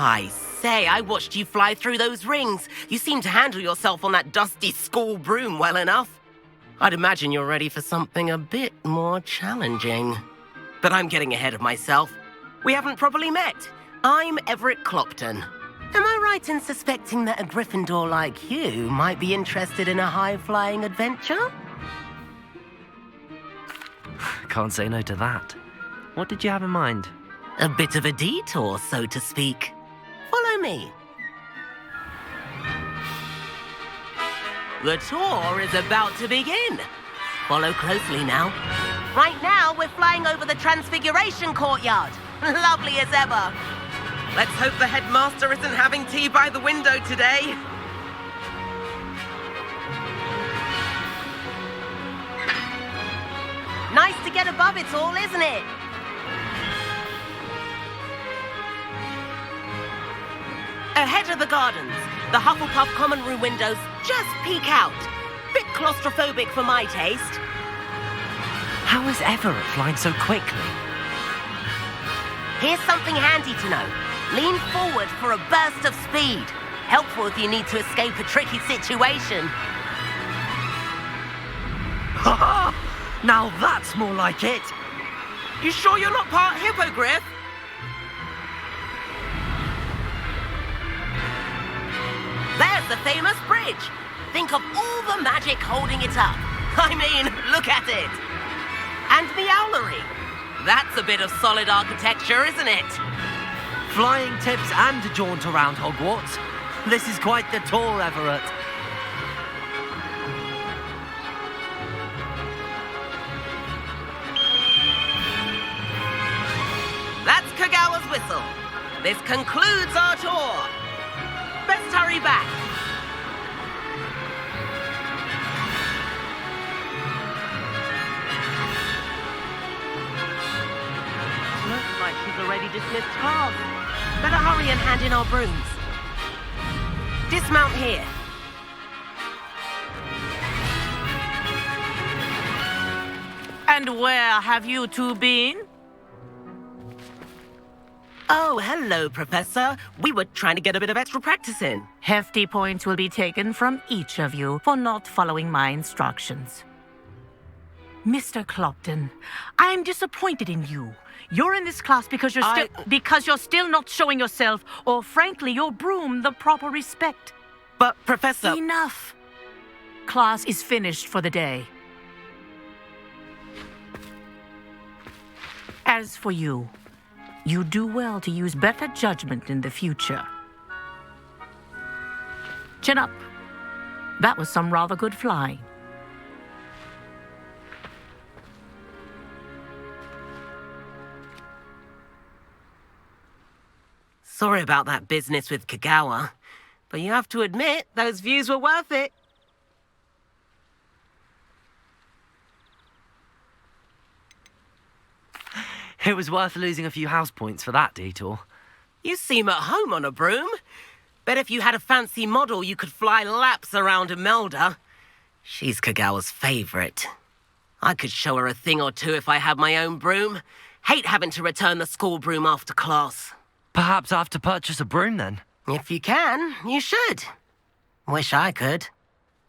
I say, I watched you fly through those rings. You seem to handle yourself on that dusty school broom well enough. I'd imagine you're ready for something a bit more challenging. But I'm getting ahead of myself. We haven't properly met. I'm Everett Clopton. Am I right in suspecting that a Gryffindor like you might be interested in a high-flying adventure? Can't say no to that. What did you have in mind? A bit of a detour, so to speak. Follow me. The tour is about to begin. Follow closely now. Right now, we're flying over the Transfiguration Courtyard. Lovely as ever. Let's hope the headmaster isn't having tea by the window today. Nice to get above it all, isn't it? Ahead of the gardens, the Hufflepuff common room windows just peek out. Bit claustrophobic for my taste. How is Everett flying so quickly? Here's something handy to know. Lean forward for a burst of speed. Helpful if you need to escape a tricky situation. Ha! Now that's more like it! You sure you're not part hippogriff? There's the famous bridge. Think of all the magic holding it up. I mean, look at it. And the owlery. That's a bit of solid architecture, isn't it? Flying tips and a jaunt around Hogwarts. This is quite the tour, Everett. That's Kagawa's whistle. This concludes our tour. Best hurry back. Looks like she's already dismissed class. Better hurry and hand in our brooms. Dismount here. And where have you two been? Oh, hello, Professor. We were trying to get a bit of extra practice in. Hefty points will be taken from each of you for not following my instructions. Mr. Clopton, I'm disappointed in you. You're in this class because you're still not showing yourself, or frankly, your broom the proper respect. But, Professor... Enough. Class is finished for the day. As for you, you do well to use better judgment in the future. Chin up. That was some rather good flying. Sorry about that business with Kagawa, but you have to admit, those views were worth it. It was worth losing a few house points for that detour. You seem at home on a broom. Bet if you had a fancy model, you could fly laps around Imelda. She's Kagawa's favorite. I could show her a thing or two if I had my own broom. Hate having to return the school broom after class. Perhaps I have to purchase a broom then. If you can, you should. Wish I could.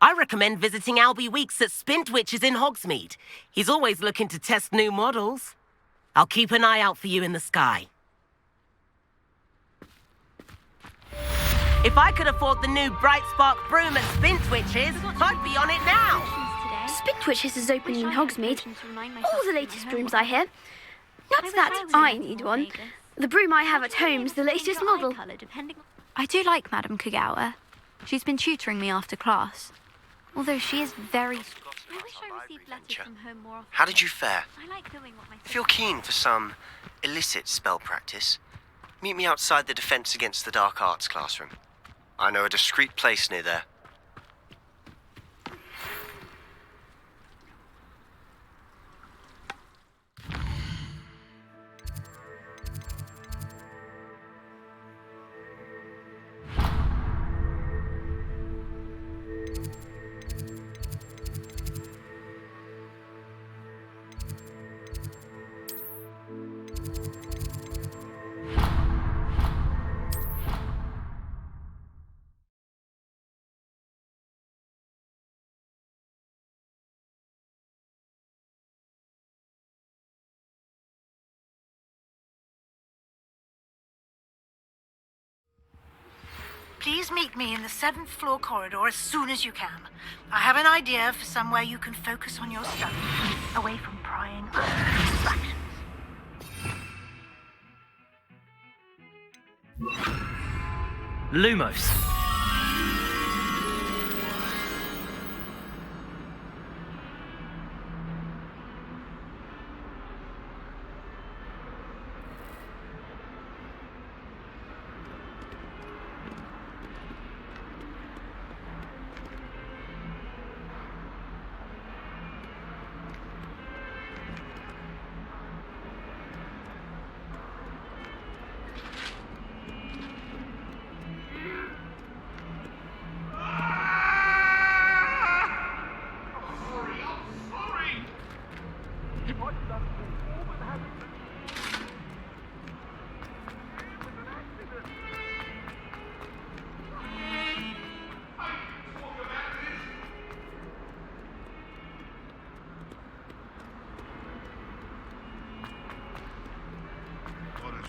I recommend visiting Albie Weeks at Spintwitches in Hogsmeade. He's always looking to test new models. I'll keep an eye out for you in the sky. If I could afford the new Bright Spark broom at Spintwitches, I'd be on it now. Spintwitches is open in Hogsmeade. All the latest brooms, I hear. Not that I need one. The broom I have at home is the latest model. I do like Madame Kagawa. She's been tutoring me after class. Although she is very... I wish I received letters from her more often. How did you fare? I like doing what my... If you're keen for some illicit spell practice, meet me outside the Defense Against the Dark Arts classroom. I know a discreet place near there. Please meet me in the 7th floor corridor as soon as you can. I have an idea for somewhere you can focus on your study, away from prying eyes and distractions. Lumos.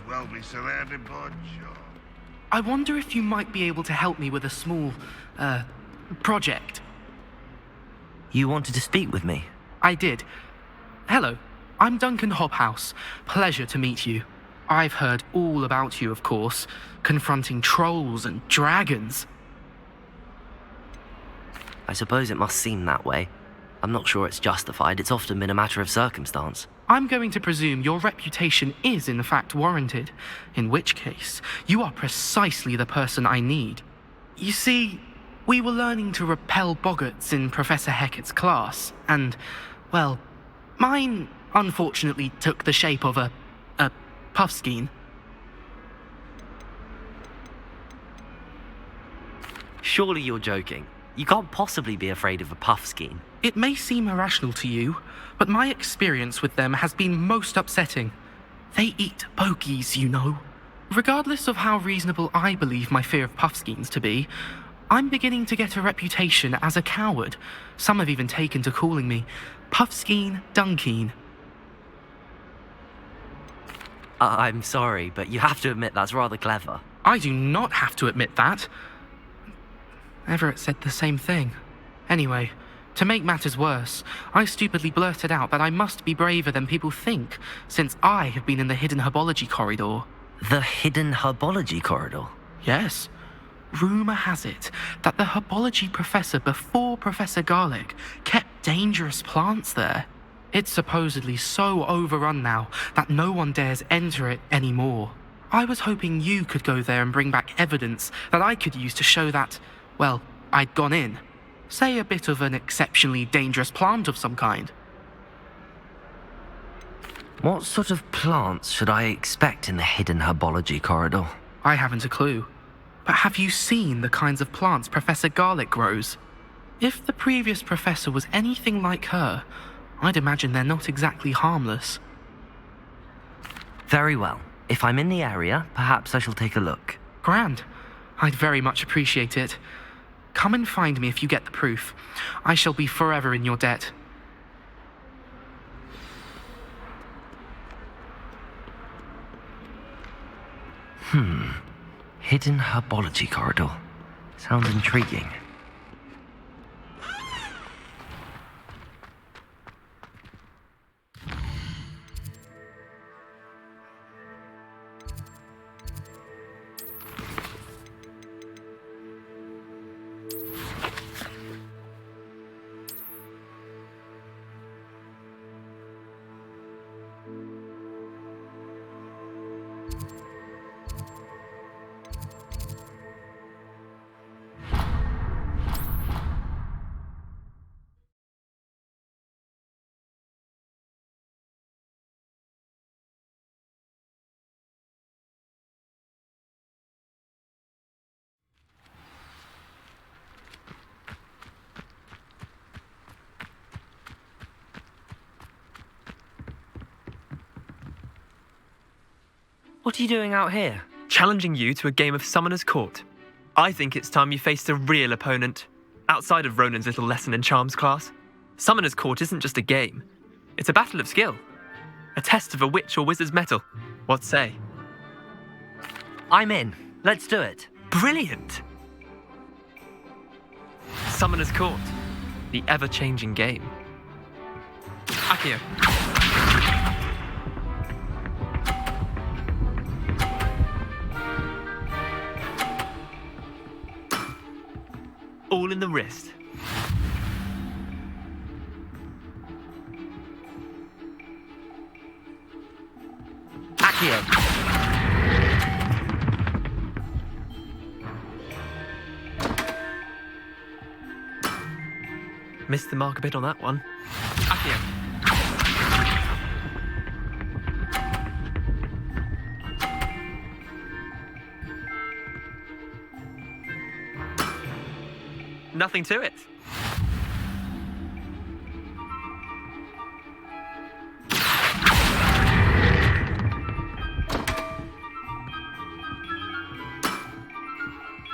Well be surrounded by John. I wonder if you might be able to help me with a small, project. You wanted to speak with me? I did. Hello, I'm Duncan Hobhouse. Pleasure to meet you. I've heard all about you, of course, confronting trolls and dragons. I suppose it must seem that way. I'm not sure it's justified. It's often been a matter of circumstance. I'm going to presume your reputation is in fact warranted, in which case, you are precisely the person I need. You see, we were learning to repel boggarts in Professor Hecat's class, and, well, mine unfortunately took the shape of a puffskein. Surely you're joking. You can't possibly be afraid of a puffskein. It may seem irrational to you, but my experience with them has been most upsetting. They eat bogies, you know. Regardless of how reasonable I believe my fear of puffskeins to be, I'm beginning to get a reputation as a coward. Some have even taken to calling me Puffskeen Dunkeen. I'm sorry, but you have to admit that's rather clever. I do not have to admit that. Everett said the same thing. Anyway, to make matters worse, I stupidly blurted out that I must be braver than people think, since I have been in the hidden herbology corridor. The hidden herbology corridor? Yes. Rumour has it that the herbology professor before Professor Garlic kept dangerous plants there. It's supposedly so overrun now that no one dares enter it anymore. I was hoping you could go there and bring back evidence that I could use to show that, well, I'd gone in. Say a bit of an exceptionally dangerous plant of some kind. What sort of plants should I expect in the hidden herbology corridor? I haven't a clue. But have you seen the kinds of plants Professor Garlic grows? If the previous professor was anything like her, I'd imagine they're not exactly harmless. Very well. If I'm in the area, perhaps I shall take a look. Grand. I'd very much appreciate it. Come and find me if you get the proof. I shall be forever in your debt. Hidden herbology corridor. Sounds intriguing. What are you doing out here? Challenging you to a game of Summoner's Court. I think it's time you faced a real opponent, outside of Ronan's little lesson in charms class. Summoner's Court isn't just a game. It's a battle of skill. A test of a witch or wizard's mettle. What say? I'm in. Let's do it. Brilliant! Summoner's Court, the ever-changing game. Accio. All in the wrist. Accio. Missed the mark a bit on that one. Accio. Nothing to it.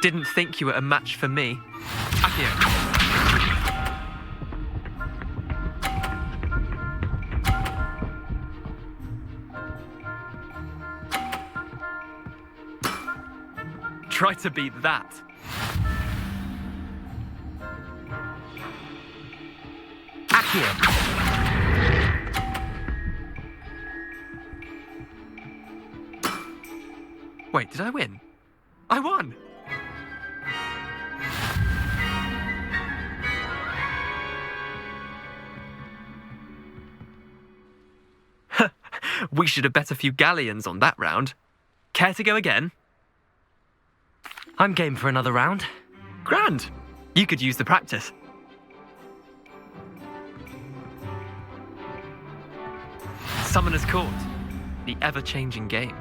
Didn't think you were a match for me. Accio. Try to beat that. Accio. Wait, did I win? I won! We should have bet a few galleons on that round. Care to go again? I'm game for another round. Grand! You could use the practice. Summoner's Court, the ever-changing game.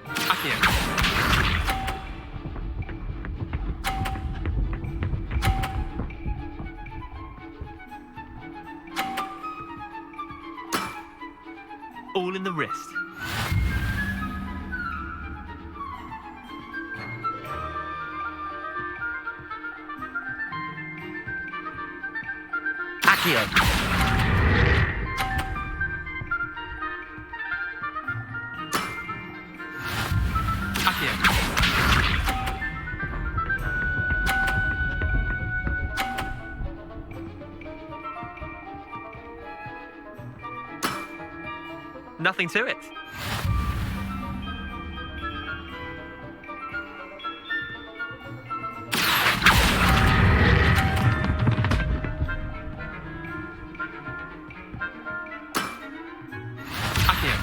Accio. All in the wrist. Accio. Accio. Nothing to it. Accio.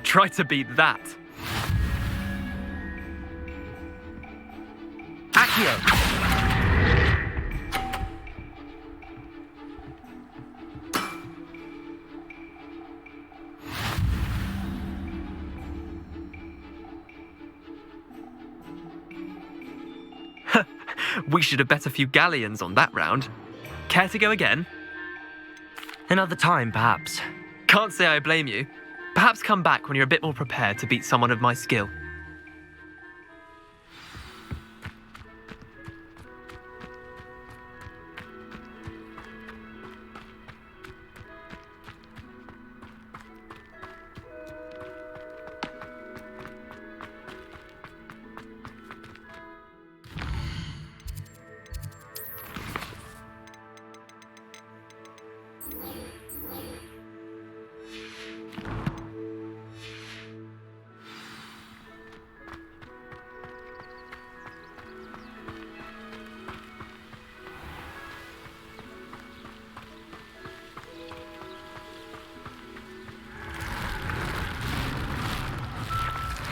Try to beat that. Accio. We should have bet a few galleons on that round. Care to go again? Another time, perhaps. Can't say I blame you. Perhaps come back when you're a bit more prepared to beat someone of my skill.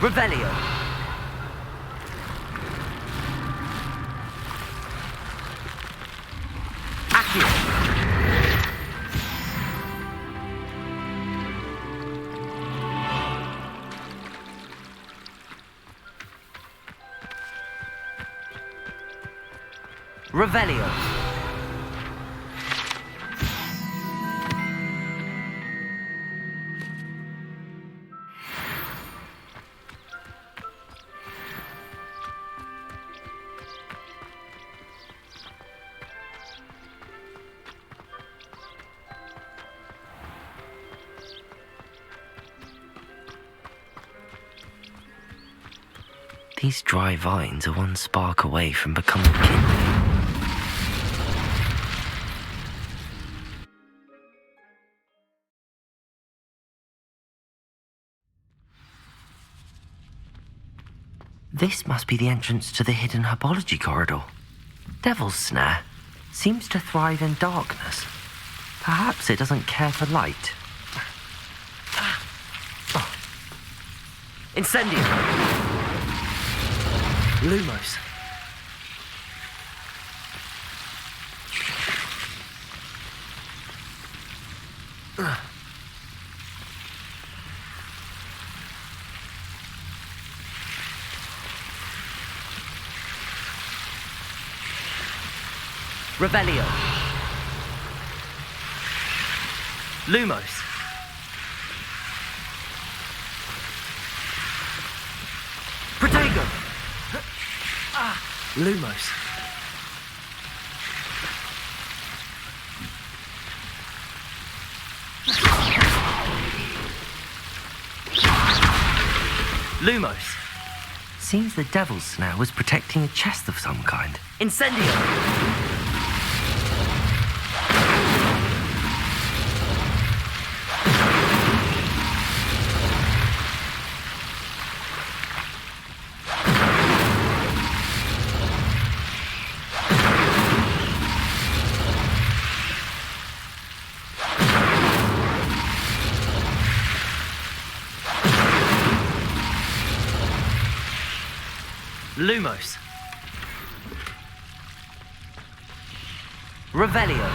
Revelio. Accio. Revelio. These dry vines are one spark away from becoming kindling. This must be the entrance to the hidden herbology corridor. Devil's Snare seems to thrive in darkness. Perhaps it doesn't care for light. Incendio! Lumos! Revelio. Lumos. Protego. Lumos. Lumos. Seems the Devil's Snare was protecting a chest of some kind. Incendio. Lumos. Revelio.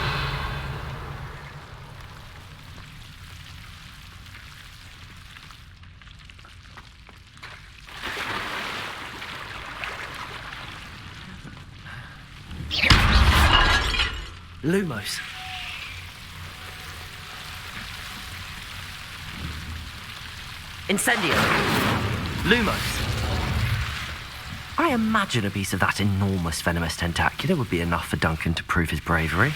Lumos. Incendio. Lumos. I imagine a piece of that enormous venomous tentacular would be enough for Duncan to prove his bravery.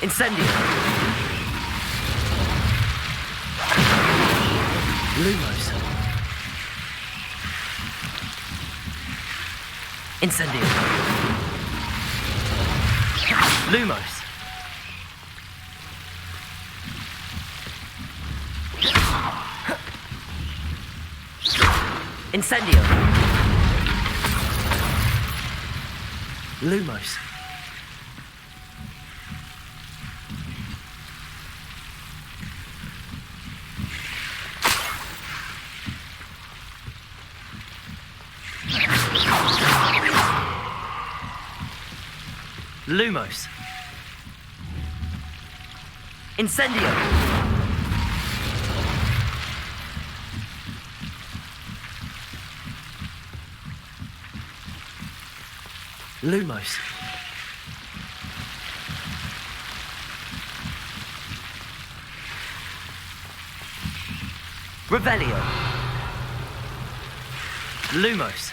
Incendio. Lumos. Incendio. Lumos. Incendio. Lumos. Lumos. Incendio. Lumos. Revelio. Lumos.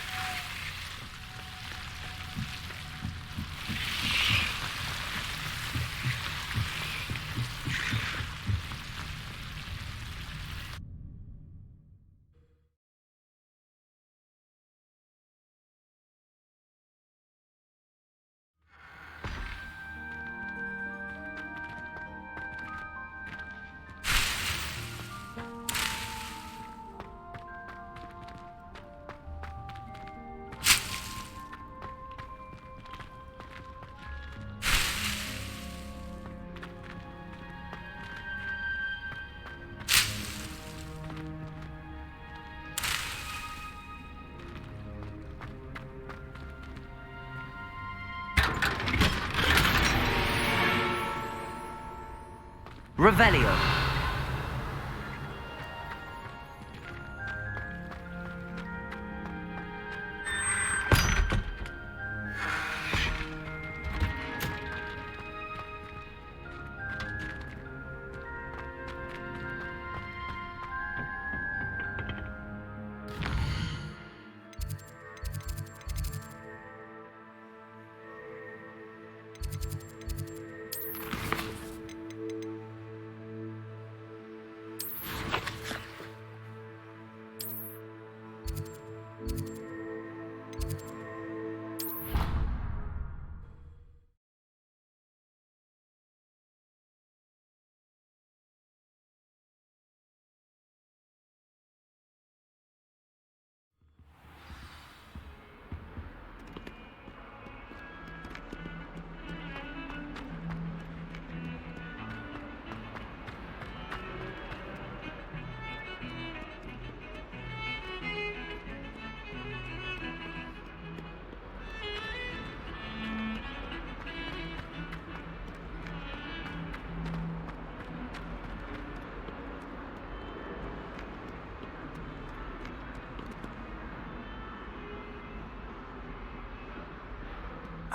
Revelio.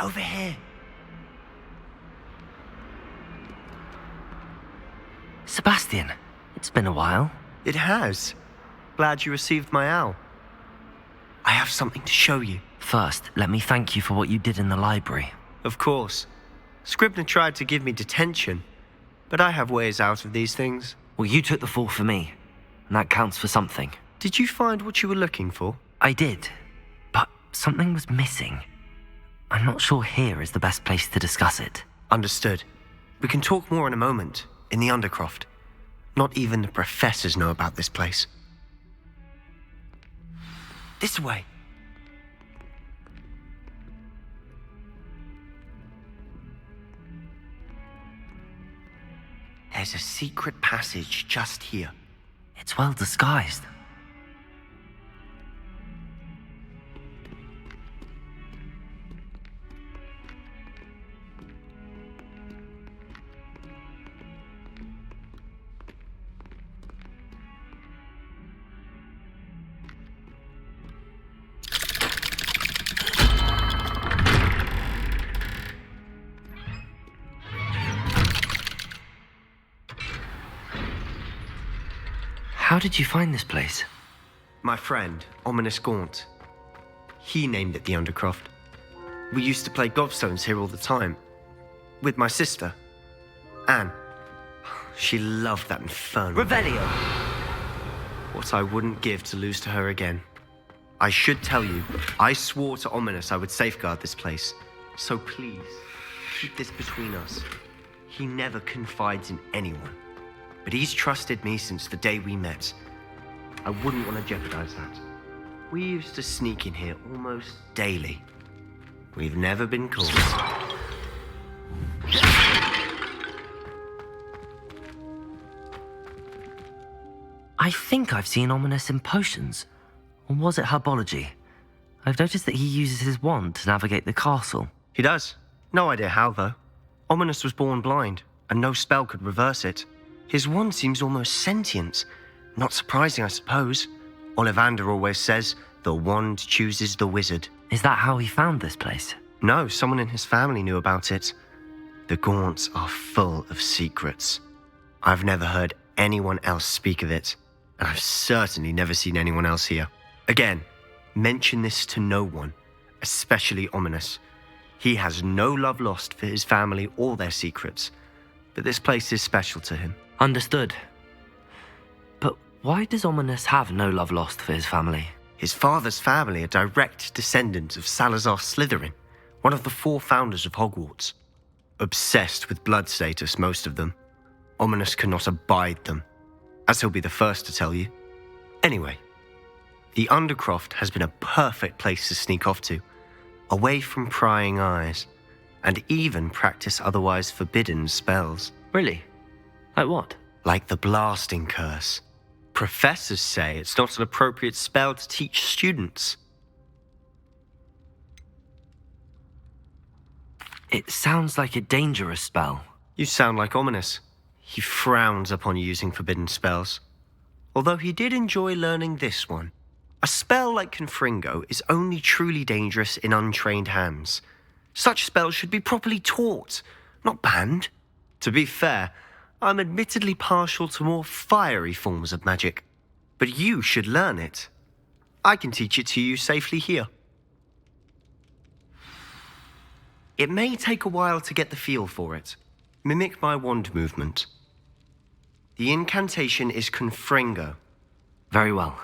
Over here. Sebastian, it's been a while. It has. Glad you received my owl. I have something to show you. First, let me thank you for what you did in the library. Of course. Scribner tried to give me detention, but I have ways out of these things. Well, you took the fall for me, and that counts for something. Did you find what you were looking for? I did, but something was missing. I'm not sure here is the best place to discuss it. Understood. We can talk more in a moment, in the Undercroft. Not even the professors know about this place. This way. There's a secret passage just here. It's well disguised. How did you find this place? My friend, Ominous Gaunt. He named it the Undercroft. We used to play gobstones here all the time. With my sister, Anne. She loved that infernal... Revelio! What I wouldn't give to lose to her again. I should tell you, I swore to Ominous I would safeguard this place. So please, keep this between us. He never confides in anyone. But he's trusted me since the day we met. I wouldn't want to jeopardize that. We used to sneak in here almost daily. We've never been caught. I think I've seen Ominous in potions. Or was it herbology? I've noticed that he uses his wand to navigate the castle. He does. No idea how, though. Ominous was born blind, and no spell could reverse it. His wand seems almost sentient. Not surprising, I suppose. Ollivander always says, the wand chooses the wizard. Is that how he found this place? No, someone in his family knew about it. The Gaunts are full of secrets. I've never heard anyone else speak of it, and I've certainly never seen anyone else here. Again, mention this to no one, especially Ominous. He has no love lost for his family or their secrets, but this place is special to him. Understood. But why does Ominous have no love lost for his family? His father's family are direct descendants of Salazar Slytherin, one of the 4 founders of Hogwarts. Obsessed with blood status, most of them. Ominous cannot abide them, as he'll be the first to tell you. Anyway, the Undercroft has been a perfect place to sneak off to, away from prying eyes, and even practice otherwise forbidden spells. Really? Like what? Like the blasting curse. Professors say it's not an appropriate spell to teach students. It sounds like a dangerous spell. You sound like Ominous. He frowns upon using forbidden spells. Although he did enjoy learning this one. A spell like Confringo is only truly dangerous in untrained hands. Such spells should be properly taught, not banned. To be fair, I'm admittedly partial to more fiery forms of magic, but you should learn it. I can teach it to you safely here. It may take a while to get the feel for it. Mimic my wand movement. The incantation is Confringo. Very well.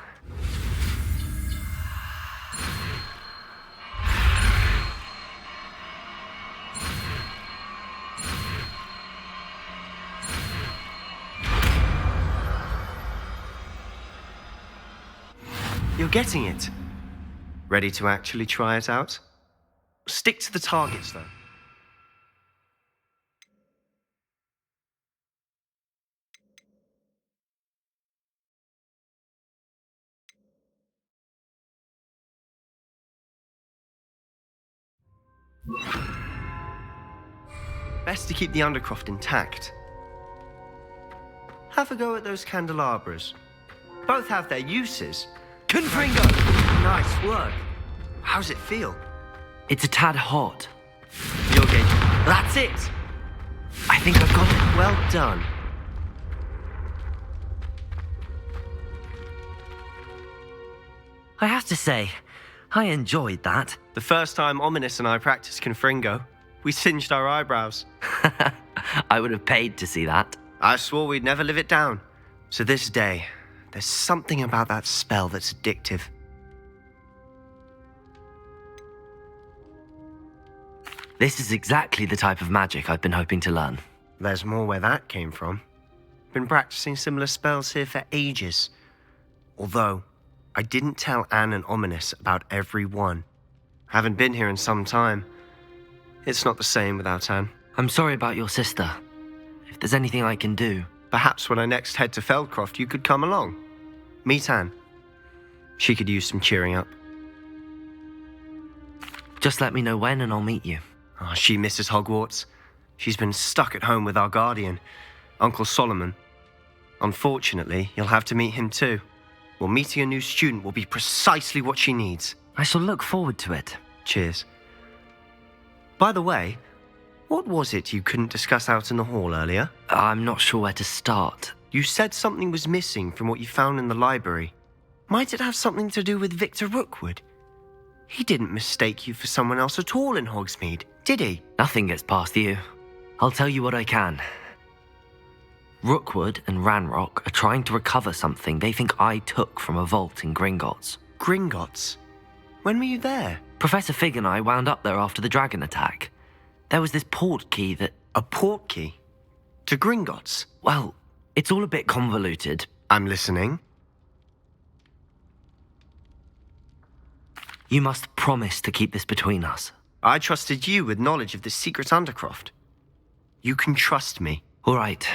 You're getting it. Ready to actually try it out? Stick to the targets, though. Best to keep the Undercroft intact. Have a go at those candelabras. Both have their uses. Confringo! Nice work. How's it feel? It's a tad hot. That's it! I think I've got it. Well done. I have to say, I enjoyed that. The first time Ominous and I practiced Confringo, we singed our eyebrows. I would have paid to see that. I swore we'd never live it down. So this day, there's something about that spell that's addictive. This is exactly the type of magic I've been hoping to learn. There's more where that came from. Been practicing similar spells here for ages. Although, I didn't tell Anne and Ominous about every one. Haven't been here in some time. It's not the same without Anne. I'm sorry about your sister. If there's anything I can do... Perhaps when I next head to Feldcroft, you could come along. Meet Anne. She could use some cheering up. Just let me know when and I'll meet you. Oh, she misses Hogwarts. She's been stuck at home with our guardian, Uncle Solomon. Unfortunately, you'll have to meet him too. Well, meeting a new student will be precisely what she needs. I shall look forward to it. Cheers. By the way, what was it you couldn't discuss out in the hall earlier? I'm not sure where to start. You said something was missing from what you found in the library. Might it have something to do with Victor Rookwood? He didn't mistake you for someone else at all in Hogsmeade, did he? Nothing gets past you. I'll tell you what I can. Rookwood and Ranrock are trying to recover something they think I took from a vault in Gringotts. Gringotts? When were you there? Professor Fig and I wound up there after the dragon attack. There was this port key that... A port key? To Gringotts? Well, it's all a bit convoluted. I'm listening. You must promise to keep this between us. I trusted you with knowledge of the secret Undercroft. You can trust me. All right.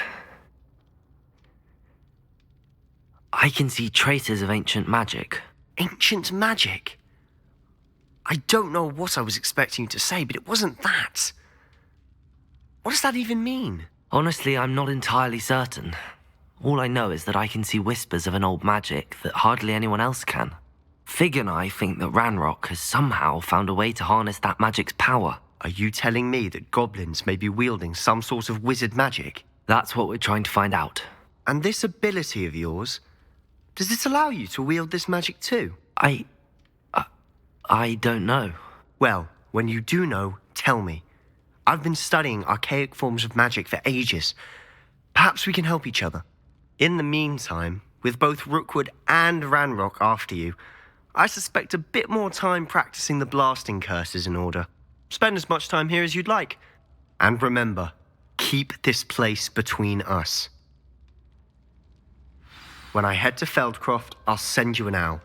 I can see traces of ancient magic. Ancient magic? I don't know what I was expecting you to say, but it wasn't that. What does that even mean? Honestly, I'm not entirely certain. All I know is that I can see whispers of an old magic that hardly anyone else can. Fig and I think that Ranrock has somehow found a way to harness that magic's power. Are you telling me that goblins may be wielding some sort of wizard magic? That's what we're trying to find out. And this ability of yours, does it allow you to wield this magic too? I don't know. Well, when you do know, tell me. I've been studying archaic forms of magic for ages. Perhaps we can help each other. In the meantime, with both Rookwood and Ranrock after you, I suspect a bit more time practicing the blasting curse is in order. Spend as much time here as you'd like. And remember, keep this place between us. When I head to Feldcroft, I'll send you an owl.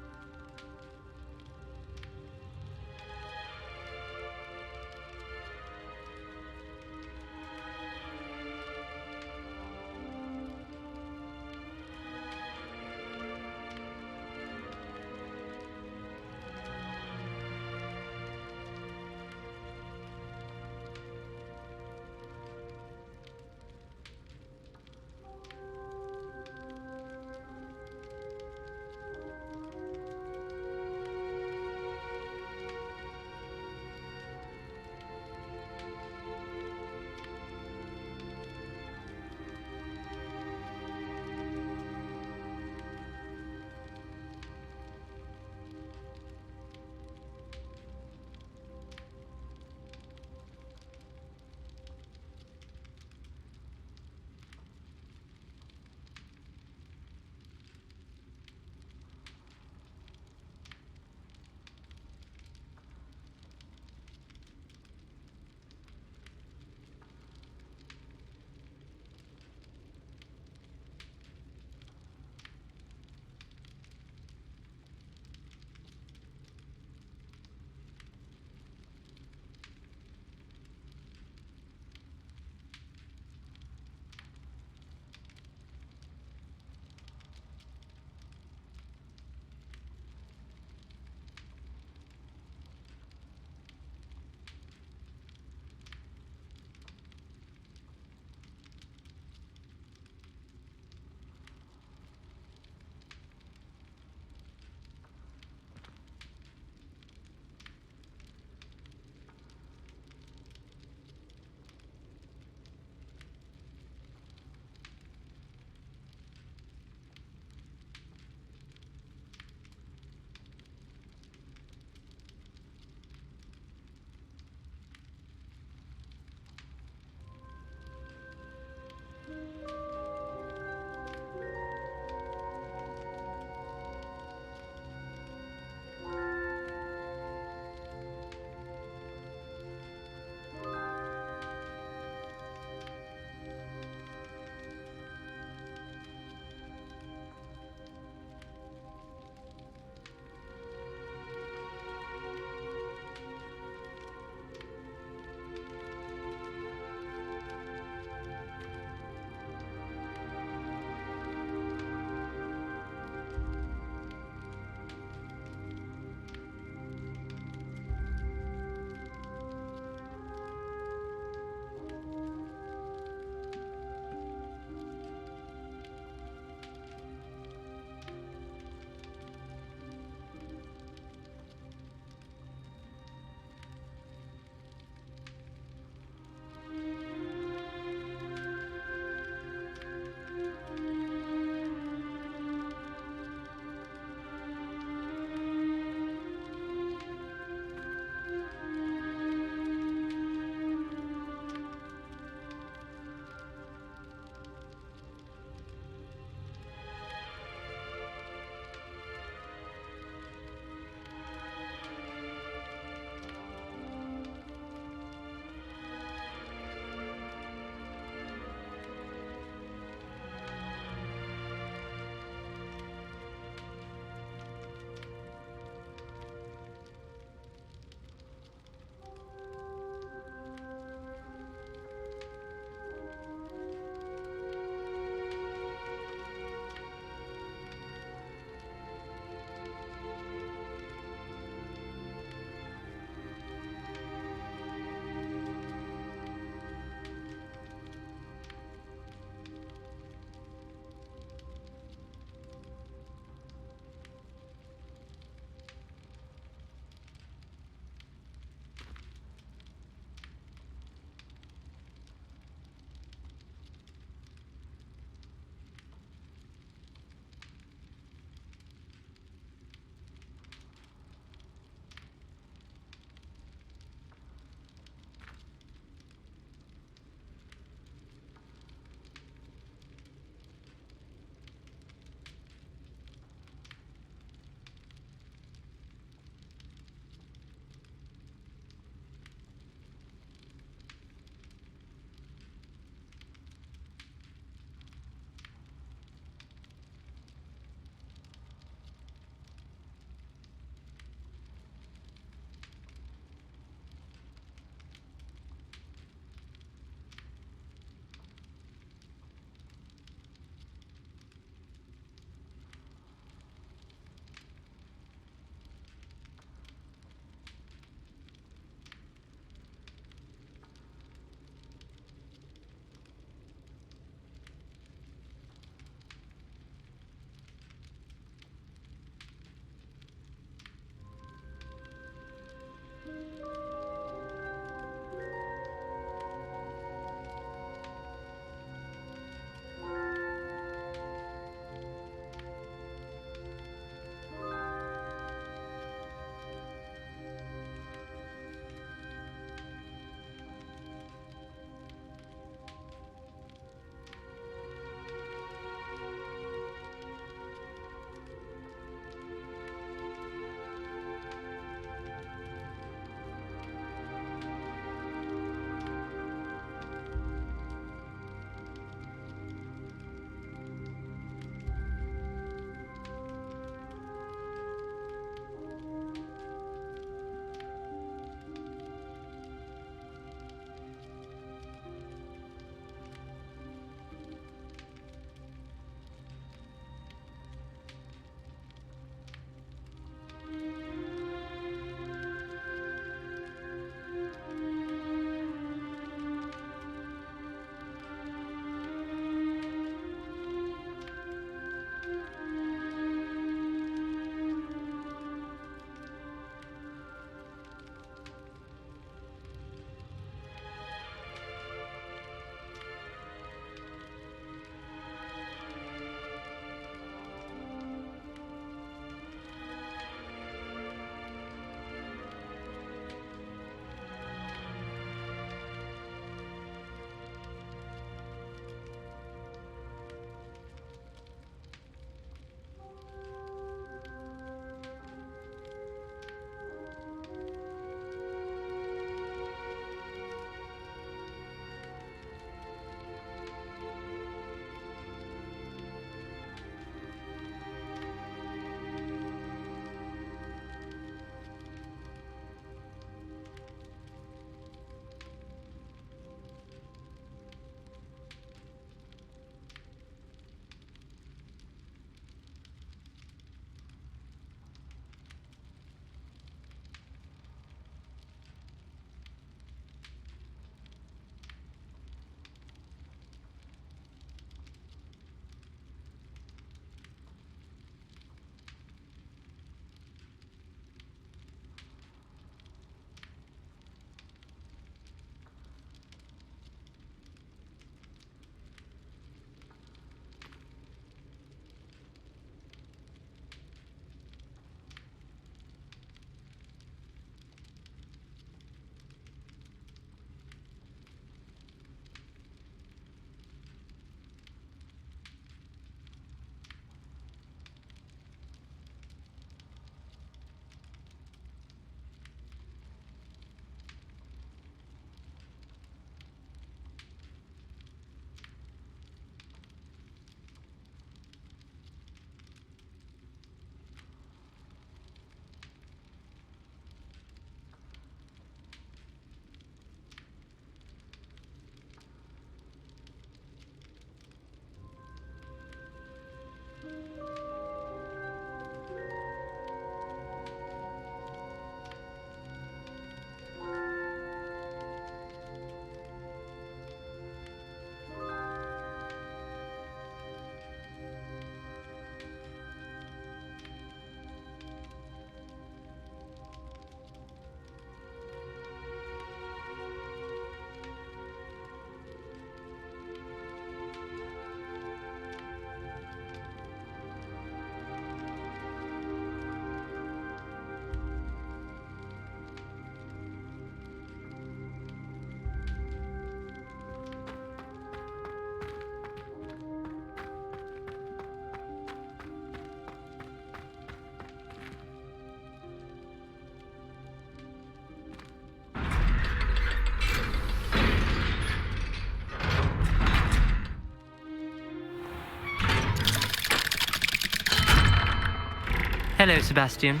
Hello, Sebastian.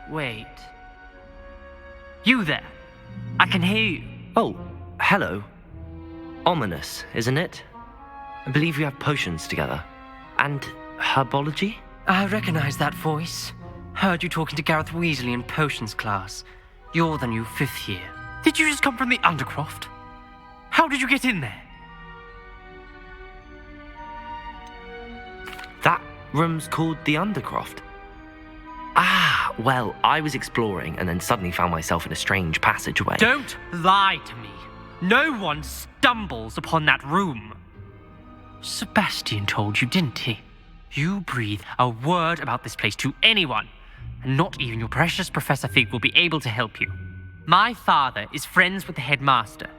Wait. You there? I can hear you. Oh, hello. Ominous, isn't it? I believe we have potions together. And herbology? I recognize that voice. Heard you talking to Gareth Weasley in potions class. You're the new 5th year. Did you just come from the Undercroft? How did you get in there? That room's called the Undercroft. Ah, well, I was exploring and then suddenly found myself in a strange passageway. Don't lie to me. No one stumbles upon that room. Sebastian told you, didn't he? You breathe a word about this place to anyone, and not even your precious Professor Fig will be able to help you. My father is friends with the headmaster.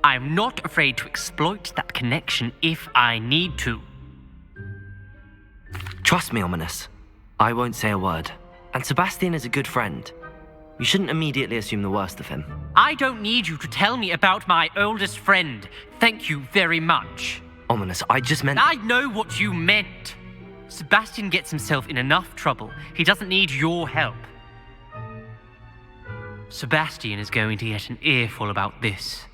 I am not afraid to exploit that connection if I need to. Trust me, Ominous. I won't say a word. And Sebastian is a good friend. You shouldn't immediately assume the worst of him. I don't need you to tell me about my oldest friend. Thank you very much. Ominous, I just meant... I know what you meant. Sebastian gets himself in enough trouble. He doesn't need your help. Sebastian is going to get an earful about this.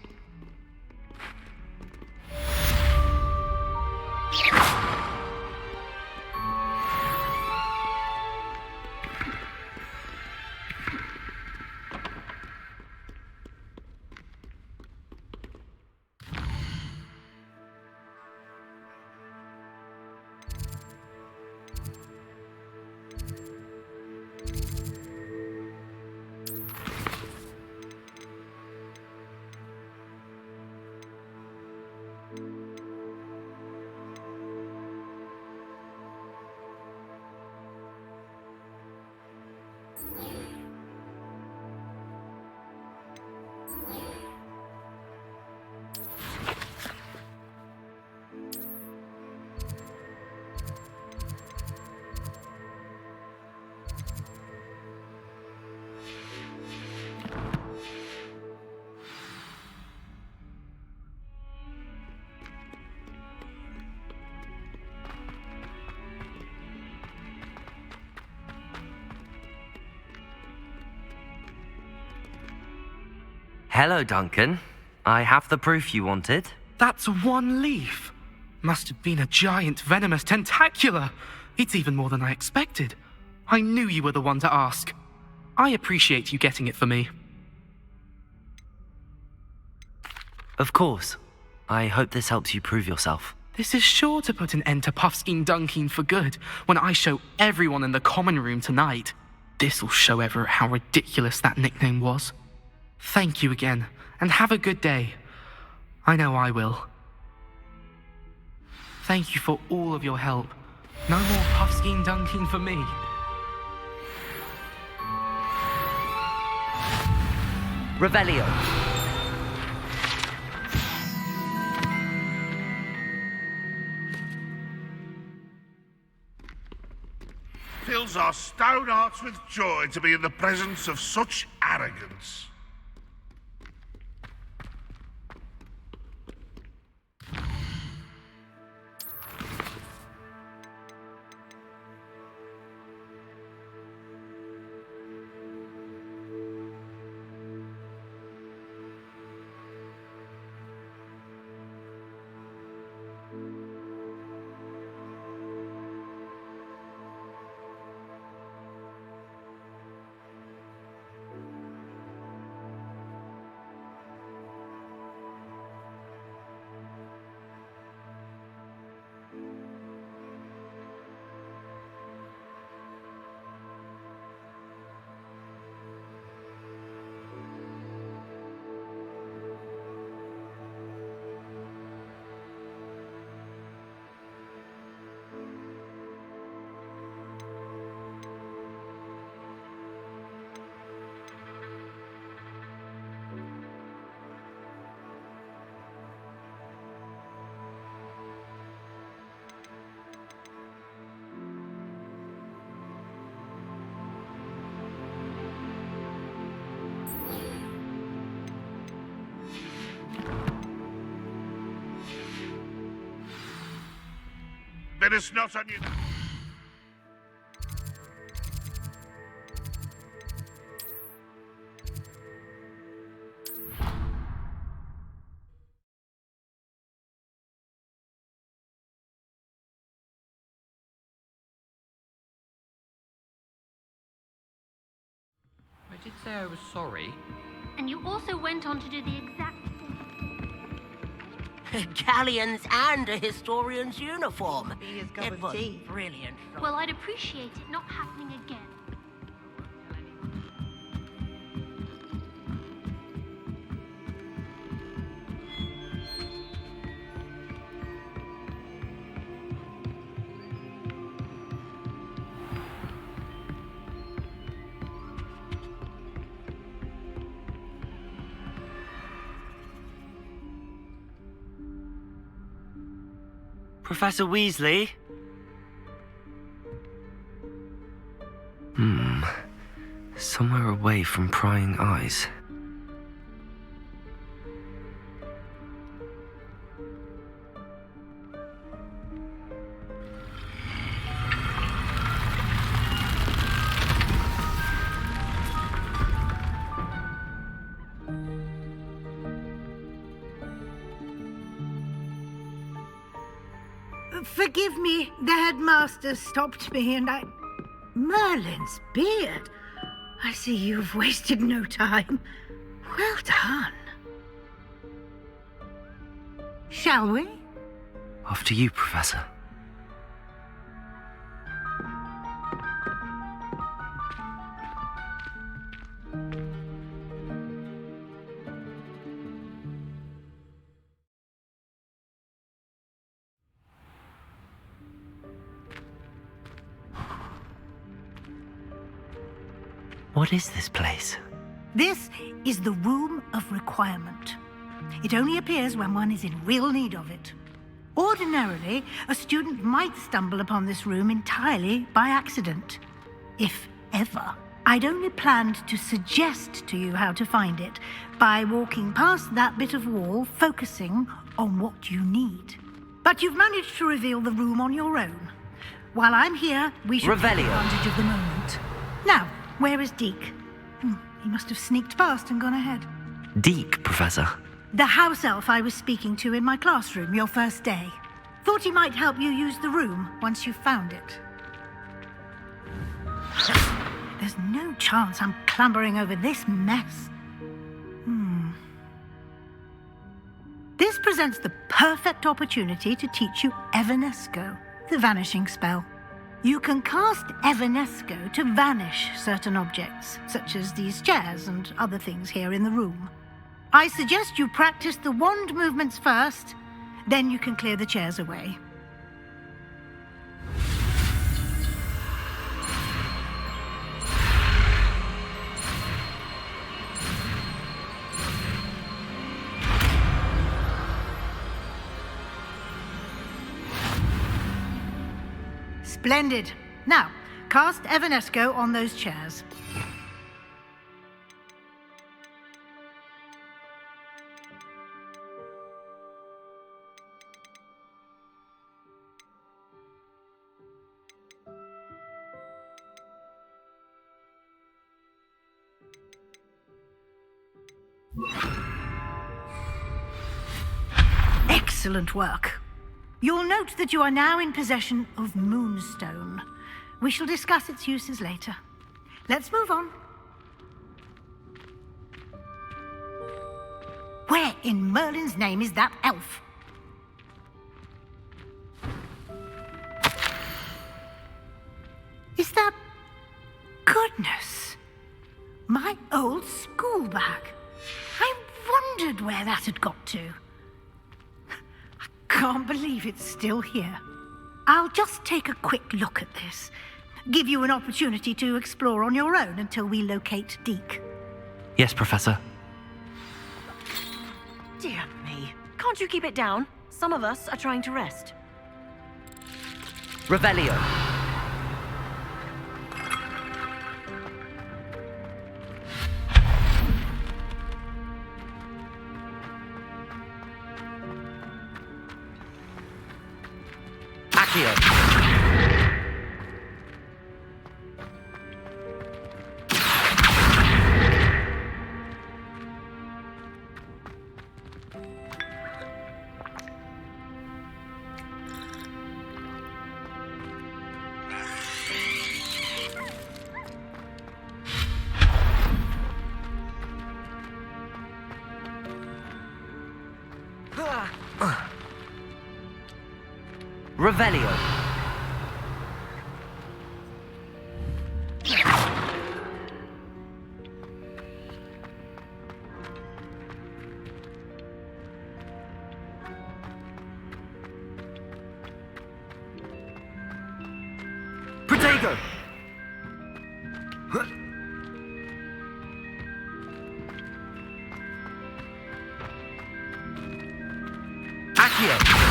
Hello, Duncan. I have the proof you wanted. That's one leaf. Must have been a giant venomous tentacula. It's even more than I expected. I knew you were the one to ask. I appreciate you getting it for me. Of course. I hope this helps you prove yourself. This is sure to put an end to Puffskein Dunkeen for good when I show everyone in the common room tonight. This'll show Everett how ridiculous that nickname was. Thank you again, and have a good day. I know I will. Thank you for all of your help. No more Puffskein Dunkeen for me. Revelio. Fills our stout hearts with joy to be in the presence of such arrogance. Let us not on you. say I was sorry. And you also went on to do the exact Galleons and a historian's uniform. It was tea. brilliant. Well, I'd appreciate it not happening again. Professor Weasley? Somewhere away from prying eyes. Forgive me, the headmaster stopped me and I... Merlin's beard. I see you've wasted no time. Well done. Shall we? After you, Professor. What is this place? This is the Room of Requirement. It only appears when one is in real need of it. Ordinarily, a student might stumble upon this room entirely by accident, if ever. I'd only planned to suggest to you how to find it by walking past that bit of wall, focusing on what you need. But you've managed to reveal the room on your own. While I'm here, we should take advantage of the moment. Now, where is Deke? He must have sneaked past and gone ahead. Deke, Professor. The house elf I was speaking to in my classroom your first day. Thought he might help you use the room once you found it. There's no chance I'm clambering over this mess. This presents the perfect opportunity to teach you Evanesco, the vanishing spell. You can cast Evanesco to vanish certain objects, such as these chairs and other things here in the room. I suggest you practice the wand movements first, then you can clear the chairs away. Splendid. Now, cast Evanesco on those chairs. Excellent work. You'll note that you are now in possession of Moonstone. We shall discuss its uses later. Let's move on. Where in Merlin's name is that elf? Is that... Goodness! My old school bag. I wondered where that had got to. Can't believe it's still here. I'll just take a quick look at this. Give you an opportunity to explore on your own until we locate Deke. Yes, Professor. Dear me. Can't you keep it down? Some of us are trying to rest. Revelio. Accio. Revelio. Protego. Accio.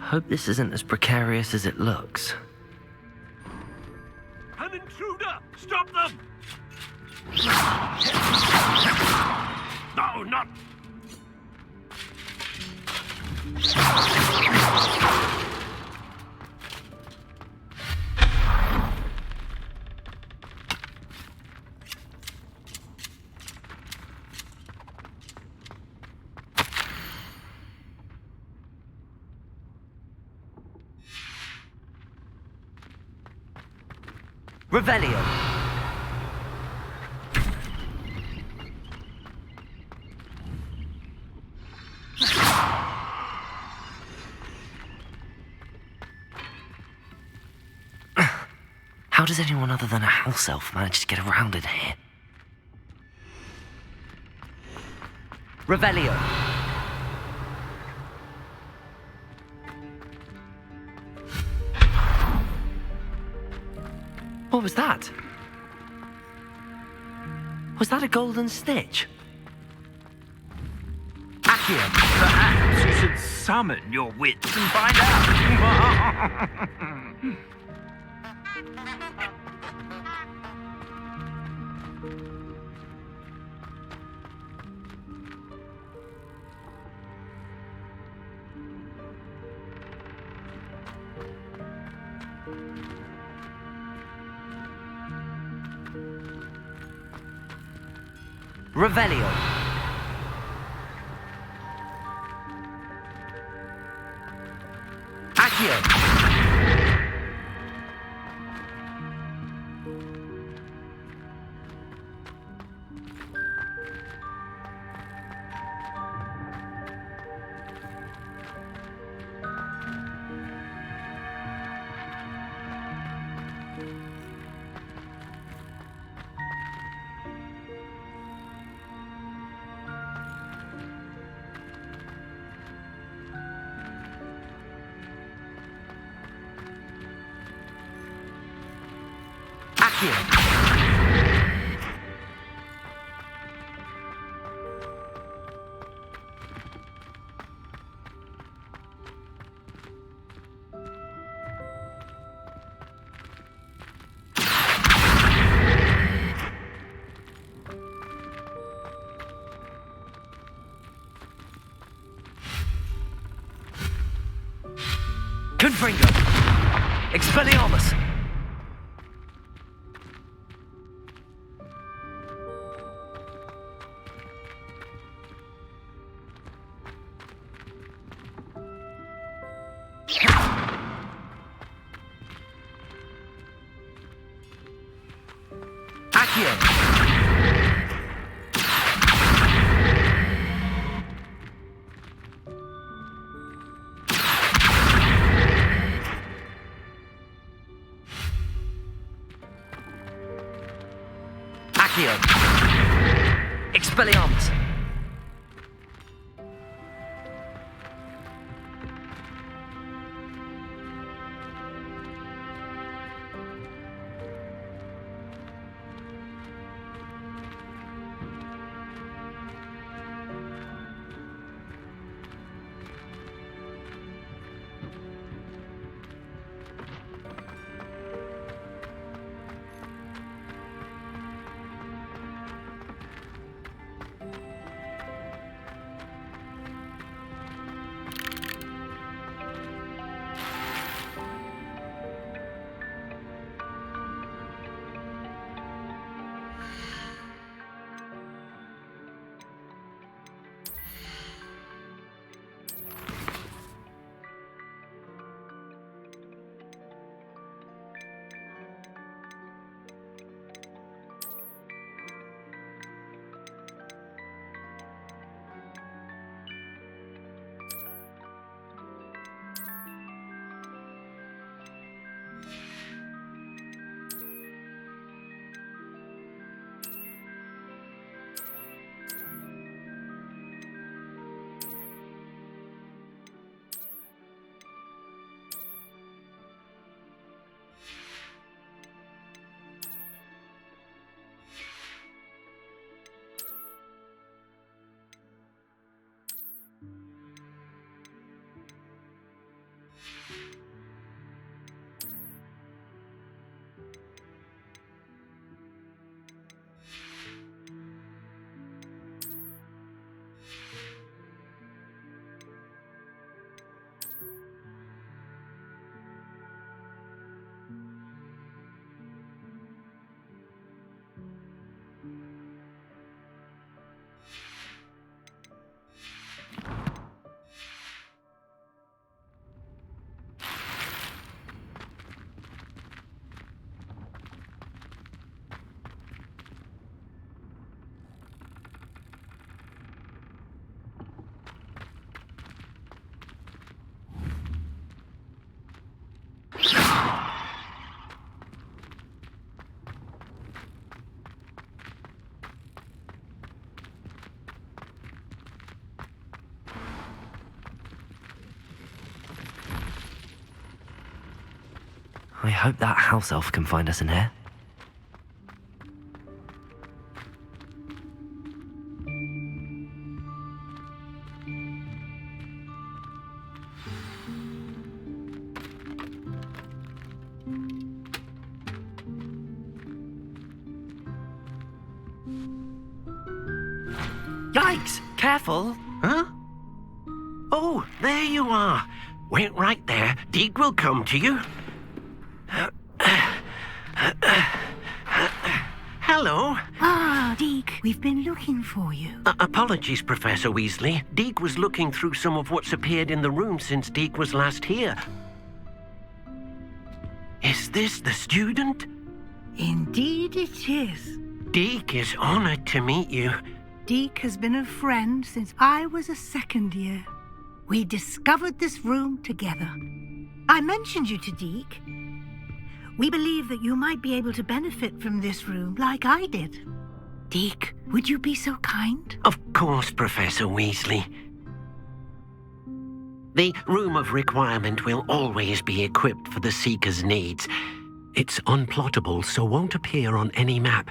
Hope this isn't as precarious as it looks. An intruder! Stop them! No, not... Revelio. How does anyone other than a house elf manage to get around in here? Revelio. What was that? Was that a golden snitch? Accio. Perhaps you should summon your wits and find out. Revelio. Accio. Confringo. Expelliarmus. Accio. Accio. Expelliarmus. I hope that house elf can find us in here. Yikes! Careful! Huh? Oh, there you are. Wait right there. Deke will come to you. Hello. Ah, Deke, we've been looking for you. Apologies, Professor Weasley. Deke was looking through some of what's appeared in the room since Deke was last here. Is this the student? Indeed it is. Deke is honored to meet you. Deke has been a friend since I was a second year. We discovered this room together. I mentioned you to Deke. We believe that you might be able to benefit from this room like I did. Deke, would you be so kind? Of course, Professor Weasley. The Room of Requirement will always be equipped for the Seeker's needs. It's unplottable, so won't appear on any map.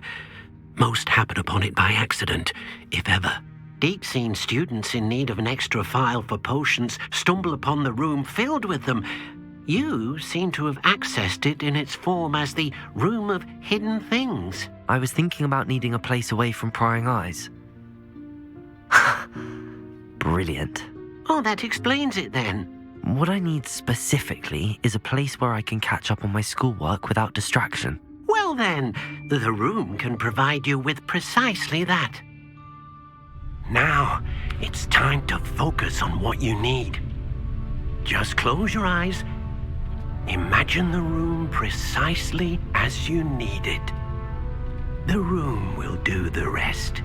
Most happen upon it by accident, if ever. Deke's seen students in need of an extra file for potions stumble upon the room filled with them. You seem to have accessed it in its form as the Room of Hidden Things. I was thinking about needing a place away from prying eyes. Brilliant. Oh, that explains it then. What I need specifically is a place where I can catch up on my schoolwork without distraction. Well then, the room can provide you with precisely that. Now, it's time to focus on what you need. Just close your eyes. Imagine the room precisely as you need it. The room will do the rest.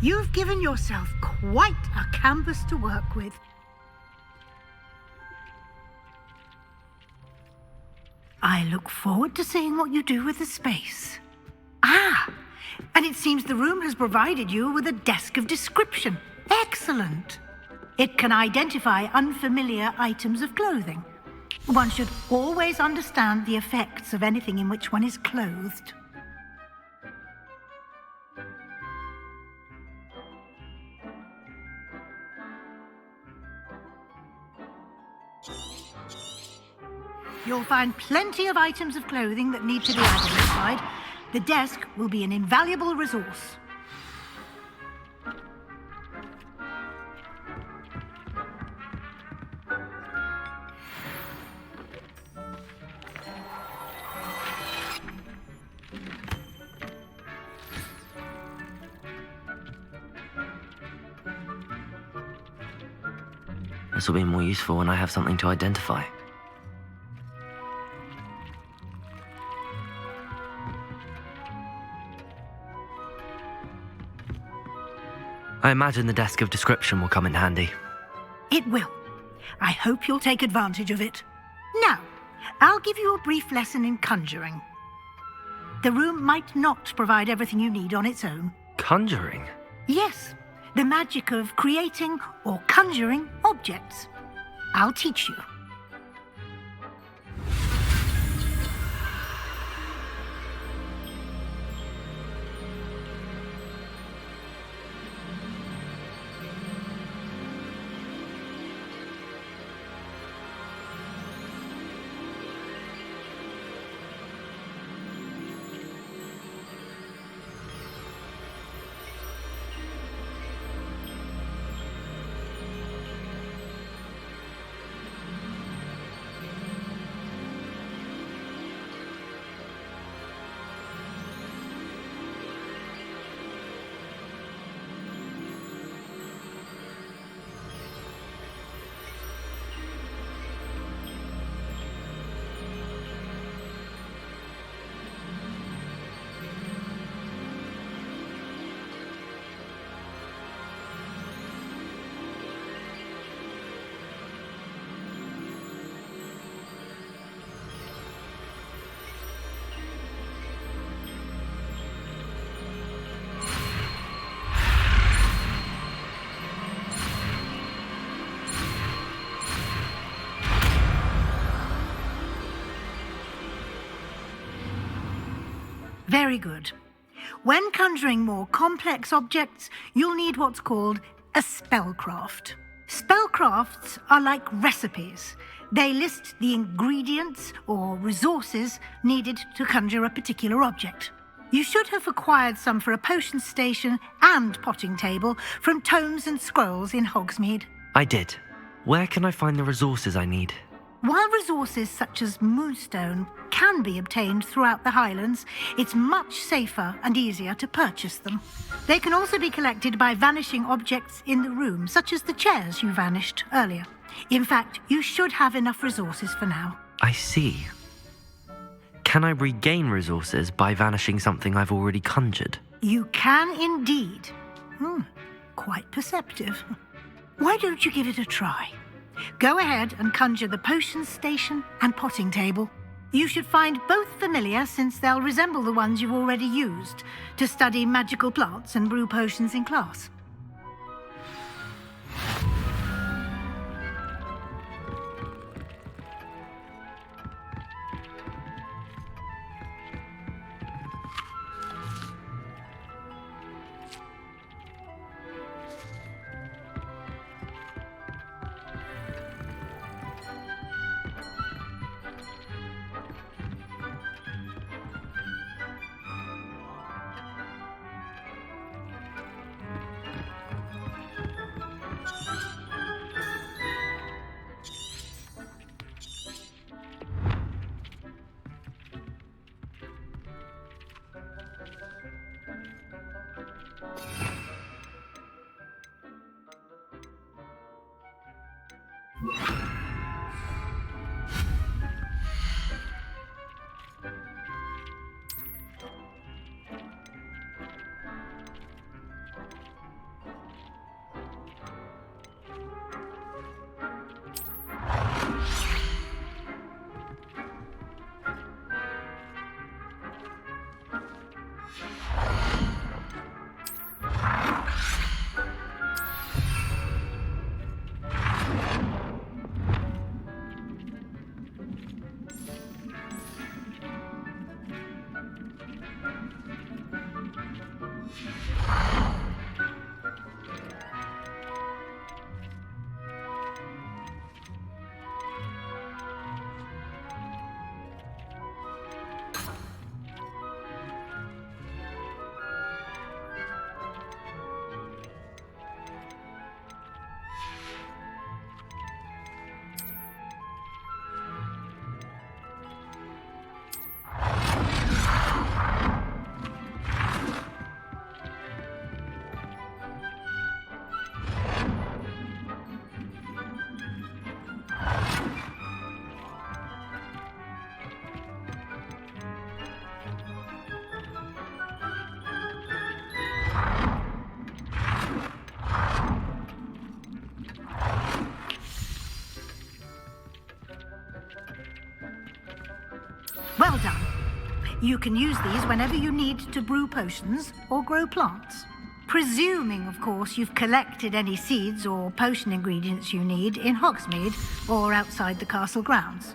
You've given yourself quite a canvas to work with. I look forward to seeing what you do with the space. Ah, and it seems the room has provided you with a desk of description. Excellent. It can identify unfamiliar items of clothing. One should always understand the effects of anything in which one is clothed. You'll find plenty of items of clothing that need to be identified. The desk will be an invaluable resource. This will be more useful when I have something to identify. I imagine the desk of description will come in handy. It will. I hope you'll take advantage of it. Now, I'll give you a brief lesson in conjuring. The room might not provide everything you need on its own. Conjuring? Yes, the magic of creating or conjuring objects. I'll teach you. Very good. When conjuring more complex objects, you'll need what's called a spellcraft. Spellcrafts are like recipes. They list the ingredients or resources needed to conjure a particular object. You should have acquired some for a potion station and potting table from tomes and scrolls in Hogsmeade. I did. Where can I find the resources I need? While resources such as moonstone can be obtained throughout the Highlands, it's much safer and easier to purchase them. They can also be collected by vanishing objects in the room, such as the chairs you vanished earlier. In fact, you should have enough resources for now. I see. Can I regain resources by vanishing something I've already conjured? You can indeed. Quite perceptive. Why don't you give it a try? Go ahead and conjure the potion station and potting table. You should find both familiar, since they'll resemble the ones you've already used to study magical plants and brew potions in class. Well done. You can use these whenever you need to brew potions or grow plants. Presuming, of course, you've collected any seeds or potion ingredients you need in Hogsmeade or outside the castle grounds.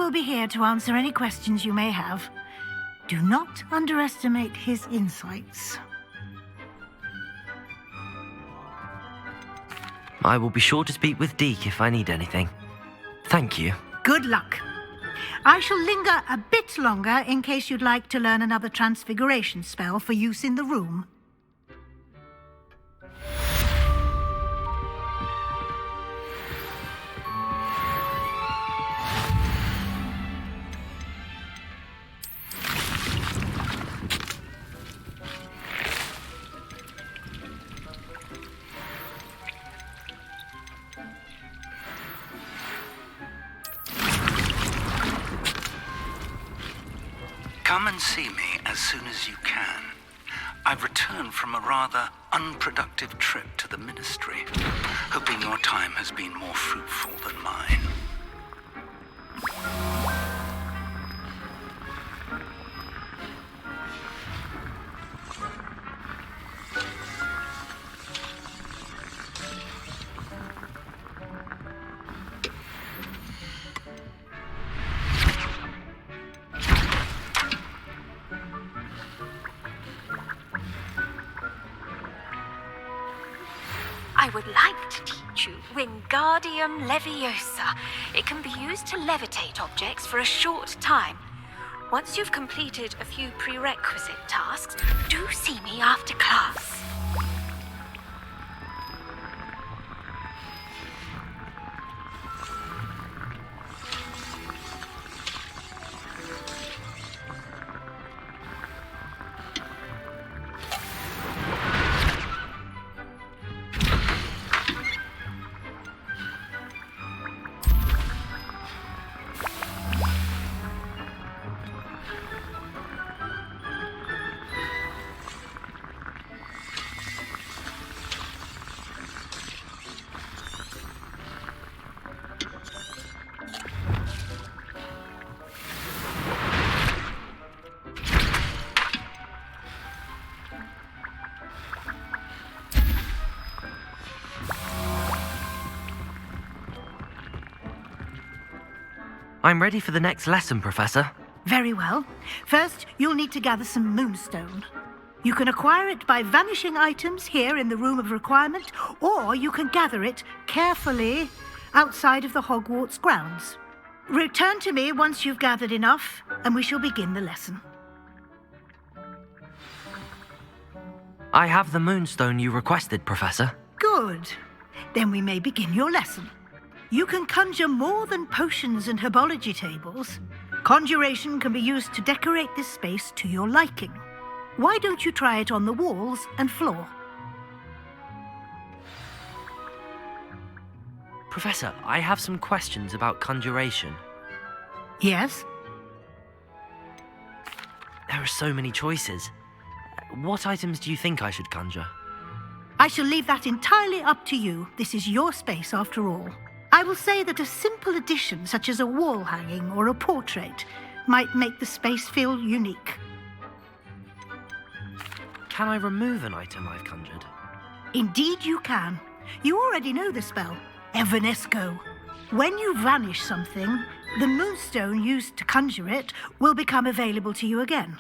will be here to answer any questions you may have. Do not underestimate his insights. I will be sure to speak with Deke if I need anything. Thank you. Good luck. I shall linger a bit longer in case you'd like to learn another transfiguration spell for use in the room. Come and see me as soon as you can. I've returned from a rather unproductive trip to the Ministry, hoping your time has been more fruitful than mine. I would like to teach you Wingardium Leviosa. It can be used to levitate objects for a short time. Once you've completed a few prerequisite tasks, do see me after class. I'm ready for the next lesson, Professor. Very well. First, you'll need to gather some moonstone. You can acquire it by vanishing items here in the Room of Requirement, or you can gather it carefully outside of the Hogwarts grounds. Return to me once you've gathered enough, and we shall begin the lesson. I have the moonstone you requested, Professor. Good. Then we may begin your lesson. You can conjure more than potions and herbology tables. Conjuration can be used to decorate this space to your liking. Why don't you try it on the walls and floor? Professor, I have some questions about conjuration. Yes? There are so many choices. What items do you think I should conjure? I shall leave that entirely up to you. This is your space after all. I will say that a simple addition, such as a wall hanging or a portrait, might make the space feel unique. Can I remove an item I've conjured? Indeed you can. You already know the spell, Evanesco. When you vanish something, the moonstone used to conjure it will become available to you again.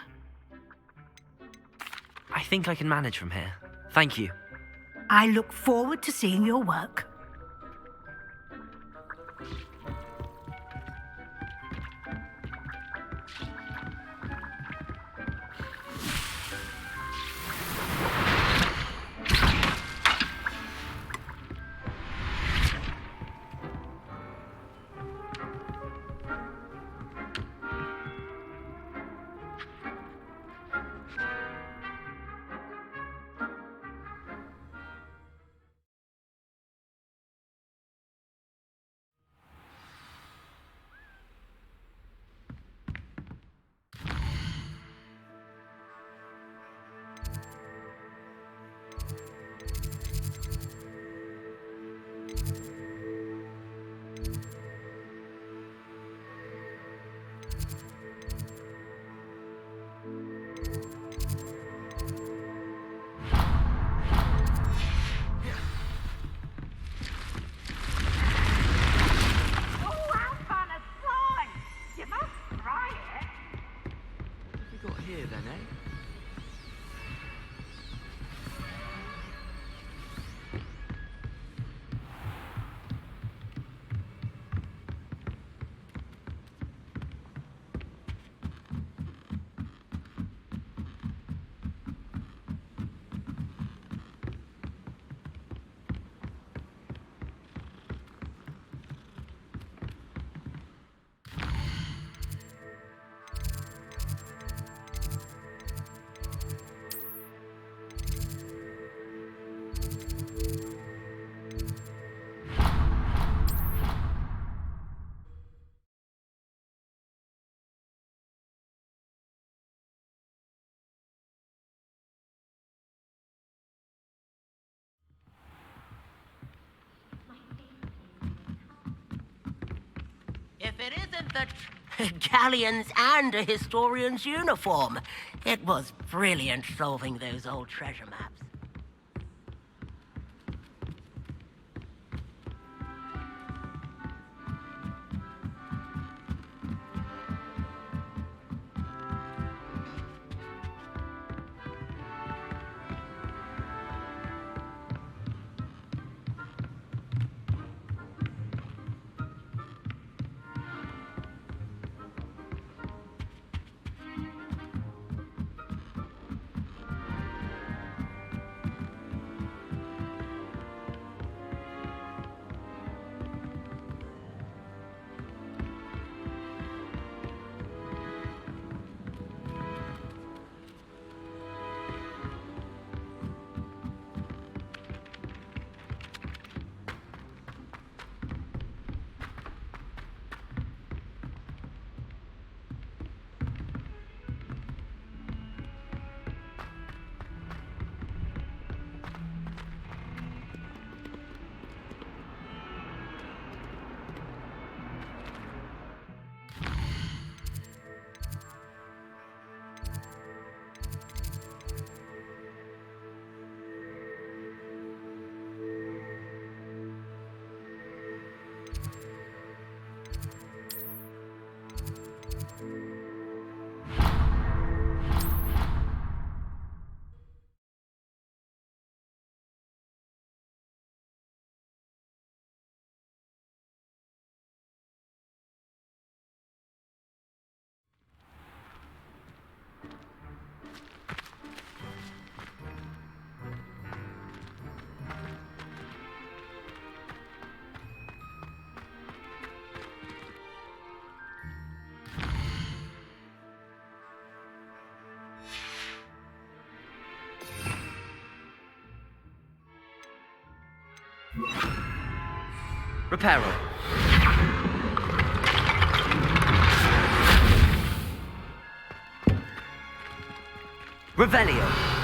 I think I can manage from here. Thank you. I look forward to seeing your work. If it isn't the galleons and a historian's uniform, it was brilliant solving those old treasure maps. Reparo. Revelio.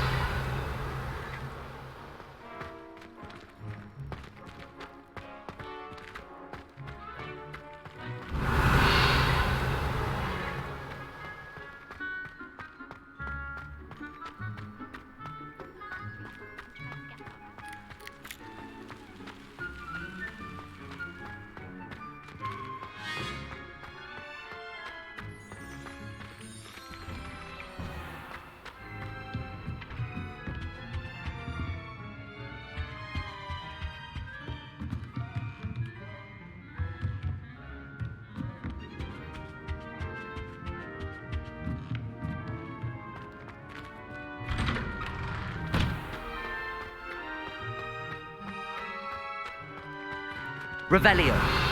Revelio.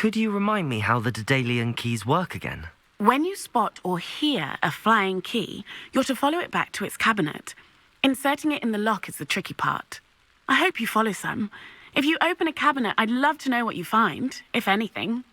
Could you remind me how the Daedalian keys work again? When you spot or hear a flying key, you're to follow it back to its cabinet. Inserting it in the lock is the tricky part. I hope you follow some. If you open a cabinet, I'd love to know what you find, if anything.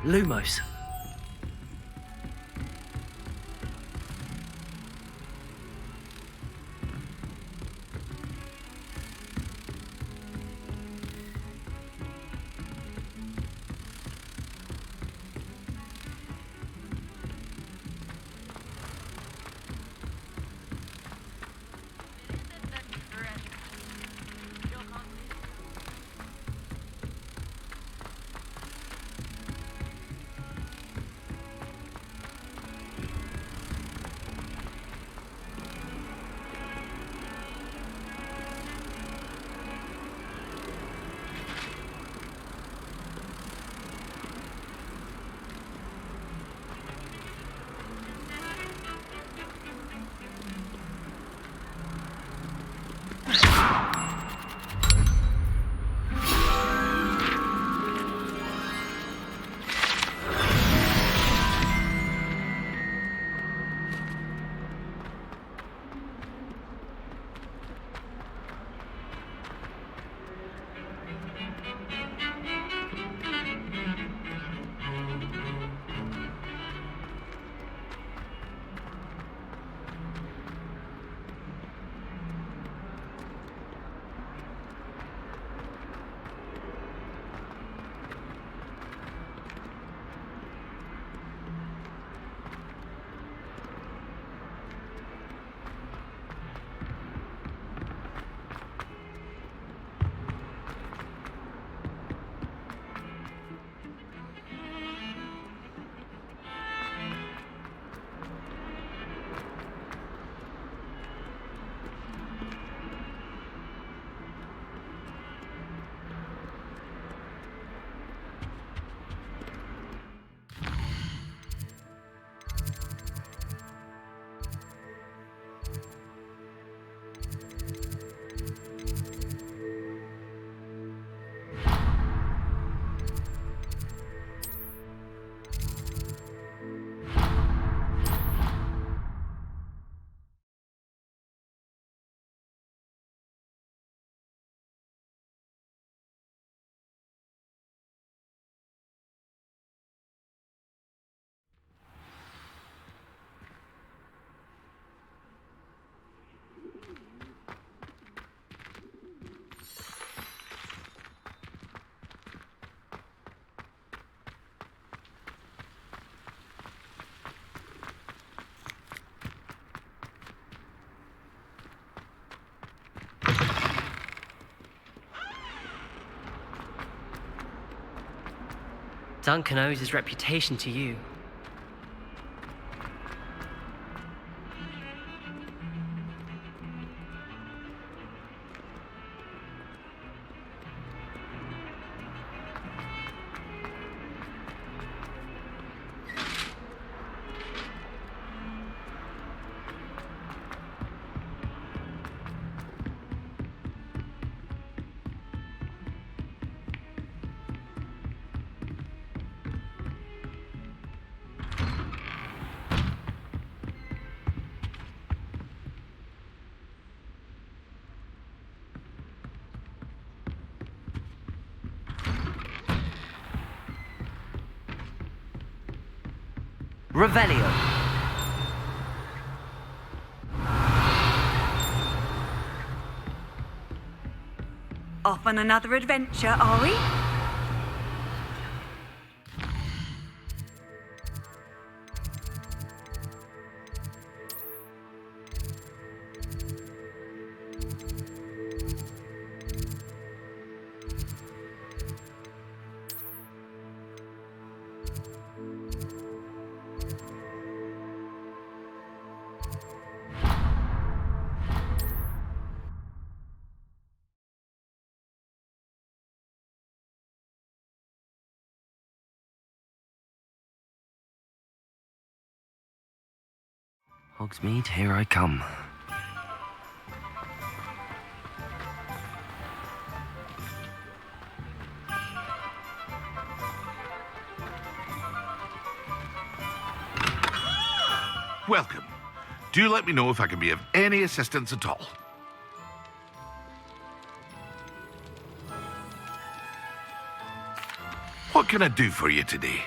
Lumos. Duncan owes his reputation to you. Revelio. Off on another adventure, are we? Hogsmeade, here I come. Welcome. Do let me know if I can be of any assistance at all. What can I do for you today?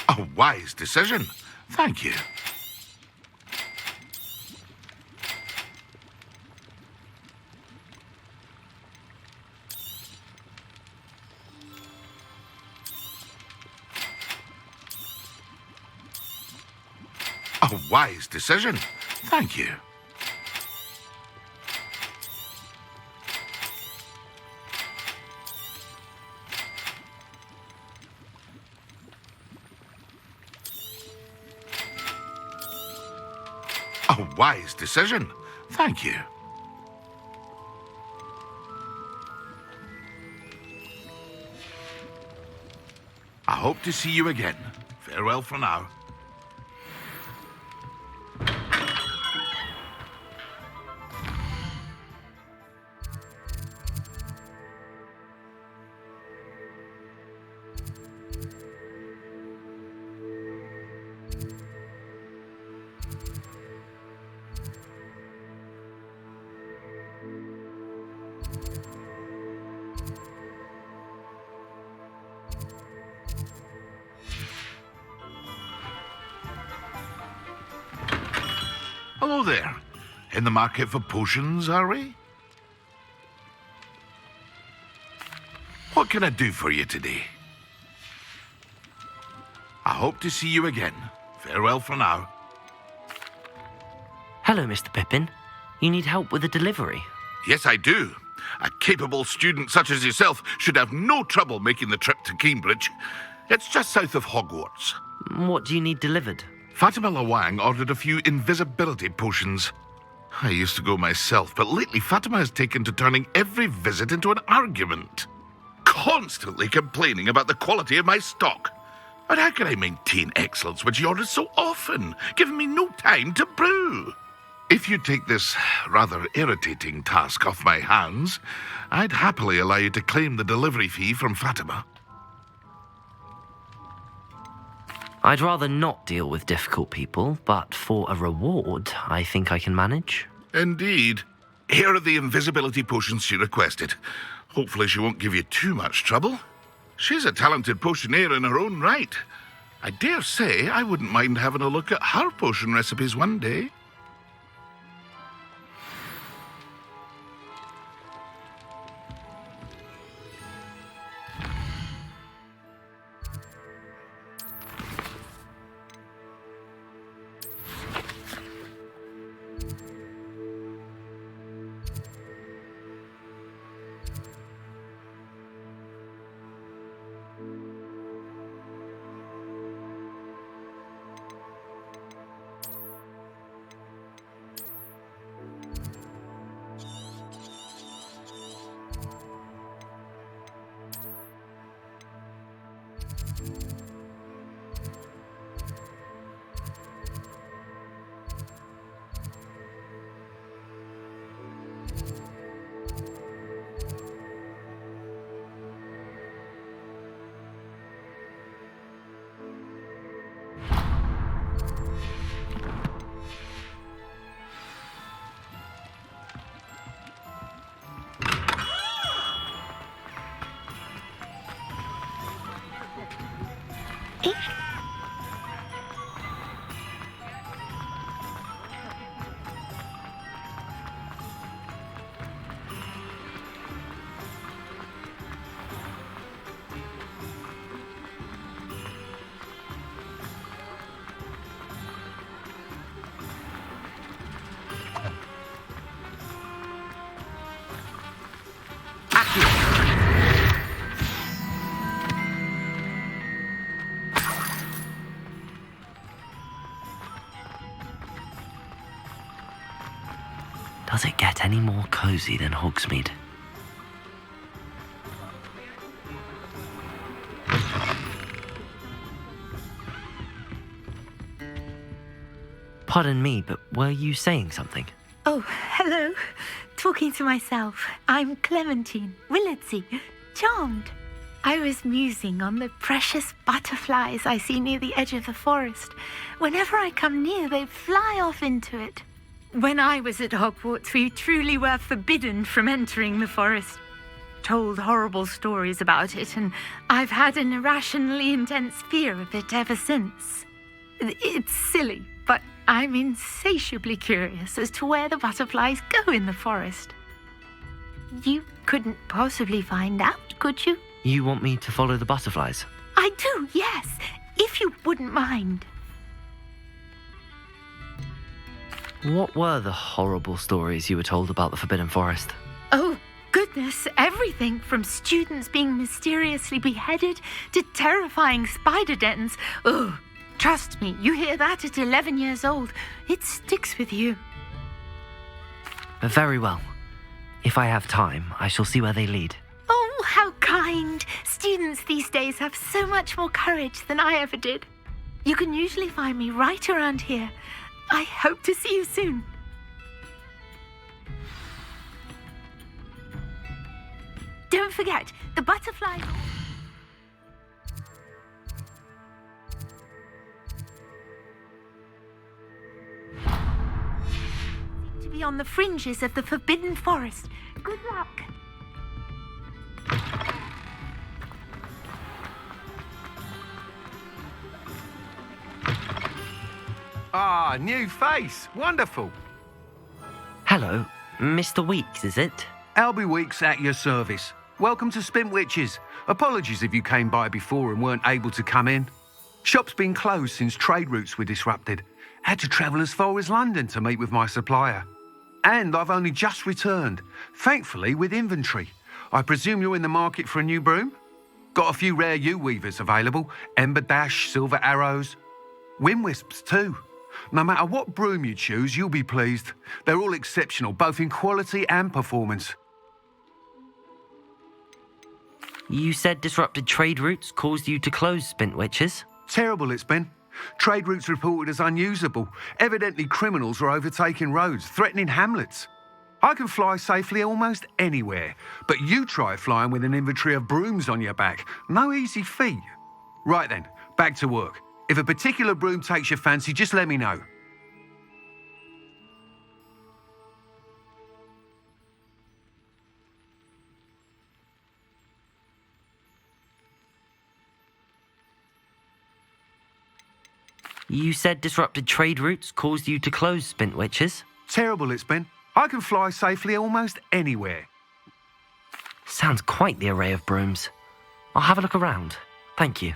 A wise decision. Thank you. A wise decision. Thank you. A wise decision. Thank you. I hope to see you again. Farewell for now. Hello there. In the market for potions, are we? What can I do for you today? I hope to see you again. Farewell for now. Hello, Mr. Pippin. You need help with a delivery? Yes, I do. A capable student such as yourself should have no trouble making the trip to Cambridge. It's just south of Hogwarts. What do you need delivered? Fatima Lawang ordered a few invisibility potions. I used to go myself, but lately Fatima has taken to turning every visit into an argument. Constantly complaining about the quality of my stock. But how can I maintain excellence when she orders so often, giving me no time to brew? If you take this rather irritating task off my hands, I'd happily allow you to claim the delivery fee from Fatima. I'd rather not deal with difficult people, but for a reward, I think I can manage. Indeed. Here are the invisibility potions she requested. Hopefully she won't give you too much trouble. She's a talented potioneer in her own right. I dare say I wouldn't mind having a look at her potion recipes one day. Does it get any more cozy than Hogsmeade? Pardon me, but were you saying something? Oh, hello. Talking to myself. I'm Clementine, Willardsey, charmed. I was musing on the precious butterflies I see near the edge of the forest. Whenever I come near, they fly off into it. When I was at Hogwarts, we truly were forbidden from entering the forest. Told horrible stories about it, and I've had an irrationally intense fear of it ever since. It's silly, but I'm insatiably curious as to where the butterflies go in the forest. You couldn't possibly find out, could you? You want me to follow the butterflies? I do, yes, if you wouldn't mind. What were the horrible stories you were told about the Forbidden Forest? Oh, goodness, everything from students being mysteriously beheaded to terrifying spider dens. Oh, trust me, you hear that at 11 years old. It sticks with you. Very well. If I have time, I shall see where they lead. Oh, how kind. Students these days have so much more courage than I ever did. You can usually find me right around here. I hope to see you soon. Don't forget, the butterfly... to be on the fringes of the Forbidden Forest. Good luck. Ah, new face. Wonderful. Hello, Mr. Weeks, is it? Albie Weeks at your service. Welcome to Spintwitches. Apologies if you came by before and weren't able to come in. Shop's been closed since trade routes were disrupted. Had to travel as far as London to meet with my supplier. And I've only just returned, thankfully with inventory. I presume you're in the market for a new broom? Got a few rare U-weavers available. Ember Dash, Silver Arrows. Windwisps too. No matter what broom you choose, you'll be pleased. They're all exceptional, both in quality and performance. You said disrupted trade routes caused you to close Spintwitches? Terrible it's been. Trade routes reported as unusable. Evidently criminals were overtaking roads, threatening hamlets. I can fly safely almost anywhere, but you try flying with an inventory of brooms on your back. No easy feat. Right then, back to work. If a particular broom takes your fancy, just let me know. You said disrupted trade routes caused you to close Spintwitches? Terrible it's been. I can fly safely almost anywhere. Sounds quite the array of brooms. I'll have a look around. Thank you.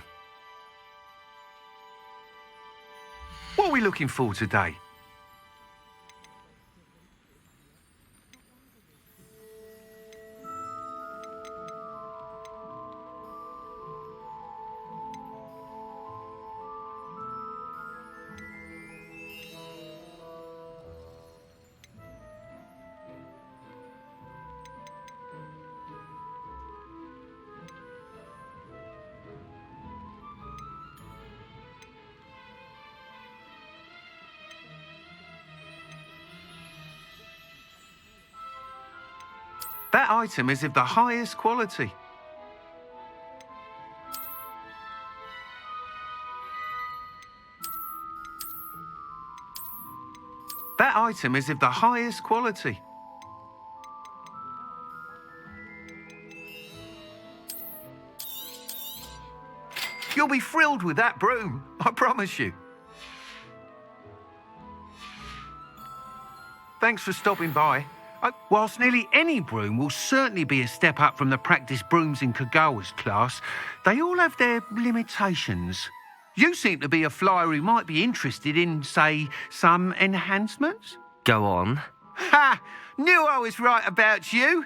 What are we looking for today? That item is of the highest quality. That item is of the highest quality. You'll be thrilled with that broom, I promise you. Thanks for stopping by. Whilst nearly any broom will certainly be a step up from the practice brooms in Kagawa's class, they all have their limitations. You seem to be a flyer who might be interested in, say, some enhancements? Go on. Ha! Knew I was right about you.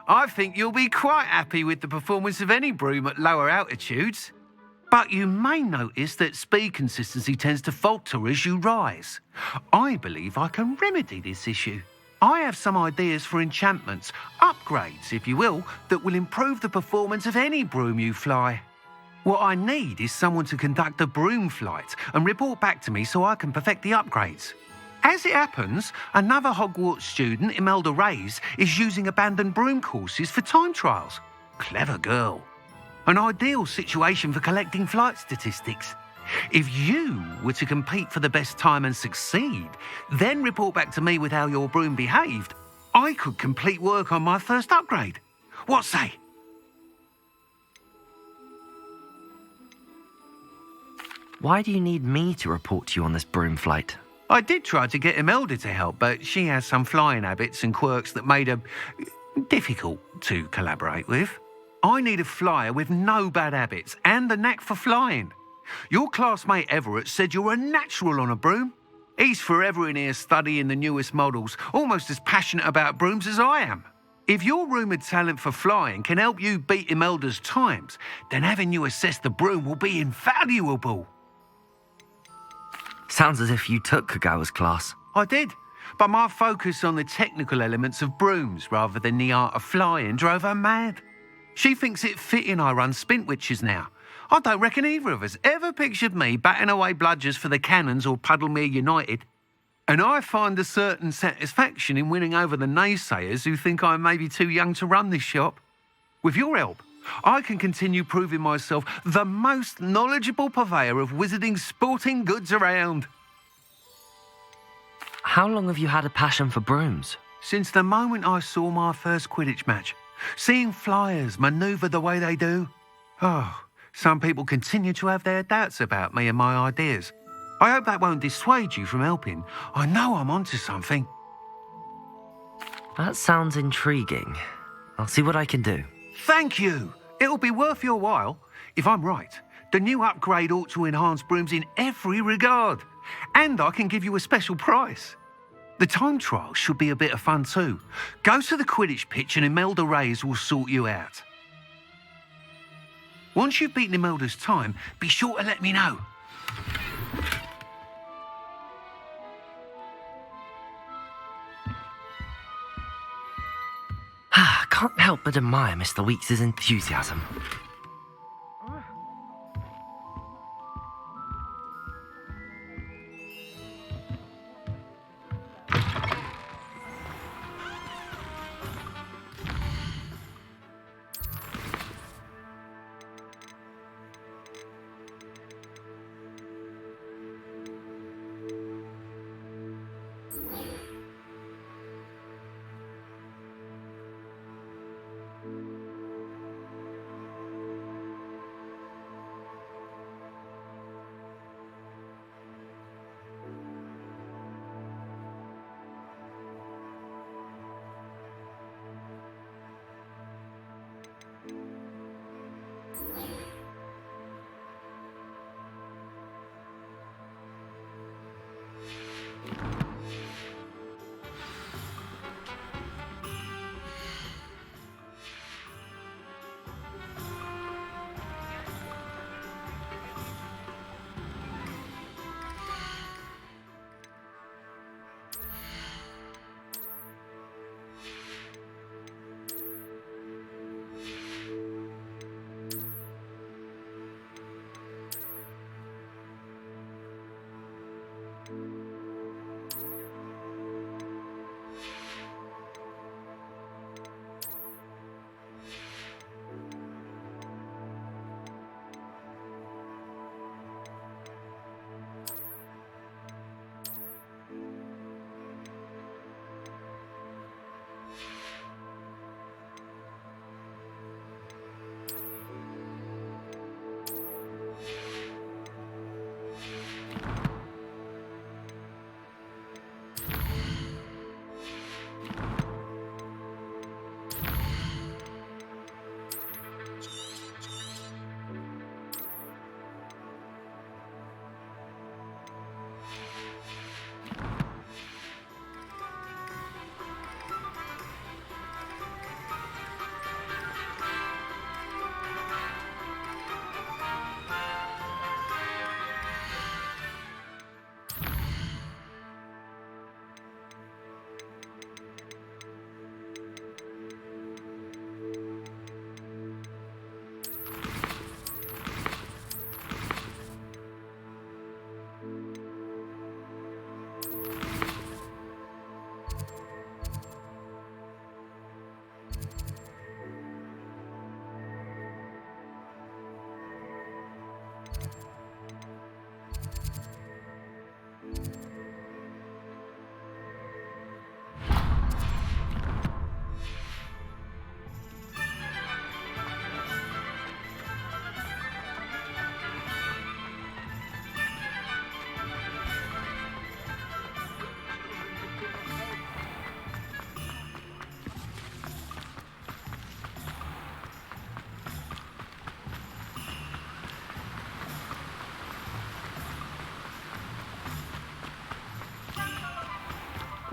I think you'll be quite happy with the performance of any broom at lower altitudes. But you may notice that speed consistency tends to falter as you rise. I believe I can remedy this issue. I have some ideas for enchantments, upgrades, if you will, that will improve the performance of any broom you fly. What I need is someone to conduct a broom flight and report back to me so I can perfect the upgrades. As it happens, another Hogwarts student, Imelda Reyes, is using abandoned broom courses for time trials. Clever girl. An ideal situation for collecting flight statistics. If you were to compete for the best time and succeed, then report back to me with how your broom behaved, I could complete work on my first upgrade. What say? Why do you need me to report to you on this broom flight? I did try to get Imelda to help, but she has some flying habits and quirks that made her difficult to collaborate with. I need a flyer with no bad habits and the knack for flying. Your classmate Everett said you're a natural on a broom. He's forever in here studying the newest models, almost as passionate about brooms as I am. If your rumoured talent for flying can help you beat Imelda's times, then having you assess the broom will be invaluable. Sounds as if you took Kagawa's class. I did, but my focus on the technical elements of brooms rather than the art of flying drove her mad. She thinks it fitting I run Spintwitches now. I don't reckon either of us ever pictured me batting away bludgers for the Cannons or Puddlemere United. And I find a certain satisfaction in winning over the naysayers who think I may be too young to run this shop. With your help, I can continue proving myself the most knowledgeable purveyor of wizarding sporting goods around. How long have you had a passion for brooms? Since the moment I saw my first Quidditch match. Seeing flyers manoeuvre the way they do. Oh, some people continue to have their doubts about me and my ideas. I hope that won't dissuade you from helping. I know I'm onto something. That sounds intriguing. I'll see what I can do. Thank you. It'll be worth your while. If I'm right, the new upgrade ought to enhance brooms in every regard. And I can give you a special price. The time trial should be a bit of fun too. Go to the Quidditch pitch and Imelda Reyes will sort you out. Once you've beaten Imelda's time, be sure to let me know. I can't help but admire Mr. Weeks' enthusiasm.